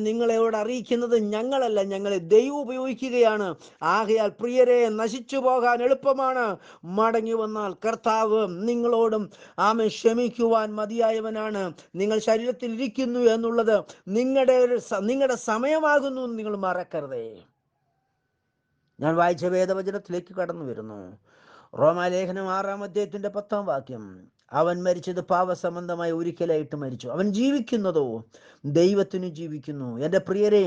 നിങ്ങളോട് അറിയിക്കുന്നത് ഞങ്ങളല്ല, ഞങ്ങളെ ദൈവം ഉപയോഗിക്കുകയാണ്. ആകയാൽ പ്രിയരെ, നശിച്ചു പോകാൻ എളുപ്പമാണ്. മടങ്ങി വന്നാൽ കർത്താവ് നിങ്ങളോടും ക്ഷമിക്കുവാൻ മതിയായവനാണ്. നിങ്ങൾ ശരീരത്തിൽ ഇരിക്കുന്നു എന്നുള്ളത് നിങ്ങളുടെ സമയമാകുന്നു, നിങ്ങൾ മറക്കരുതേ. ഞാൻ വായിച്ച വേദവചനത്തിലേക്ക് കടന്നു വരുന്നു. റോമാലേഖനം 6-ാം അധ്യായത്തിന്റെ 10-ാം വാക്യം. അവൻ മരിച്ചത് പാപസംബന്ധമായി ഒരിക്കലായിട്ട് മരിച്ചു, അവൻ ജീവിക്കുന്നതോ ദൈവത്തിന് ജീവിക്കുന്നു. എൻ്റെ പ്രിയരെ,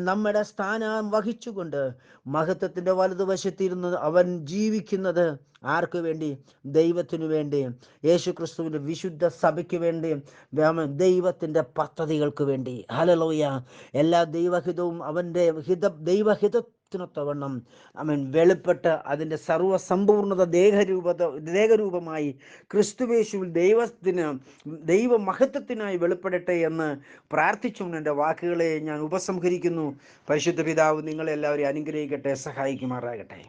നമ്മുടെ സ്ഥാനം വഹിച്ചുകൊണ്ട് മഹത്വത്തിന്റെ വലതുവശത്തിരുന്ന് അവൻ ജീവിക്കുന്നത് ആർക്ക് വേണ്ടി? ദൈവത്തിനു വേണ്ടി, യേശു ക്രിസ്തുവിന്റെ വിശുദ്ധ സഭയ്ക്ക് വേണ്ടി, ദൈവത്തിന്റെ പദ്ധതികൾക്ക് വേണ്ടി. ഹല്ലേലൂയ. എല്ലാ ദൈവഹിതവും അവന്റെ ദൈവഹിതത്തിനൊത്തവണ്ണം വെളിപ്പെട്ട് അതിൻ്റെ സർവ്വസമ്പൂർണത ദേഹരൂപമായി ക്രിസ്തുവേശുവിൽ ദൈവമഹത്വത്തിനായി വെളിപ്പെടട്ടെ എന്ന് പ്രാർത്ഥിച്ചുകൊണ്ട് എൻ്റെ വാക്കുകളെ ഞാൻ ഉപസംഹരിക്കുന്നു. പരിശുദ്ധ പിതാവ് നിങ്ങളെല്ലാവരെയും അനുഗ്രഹിക്കട്ടെ, സഹായിക്കുമാറാകട്ടെ.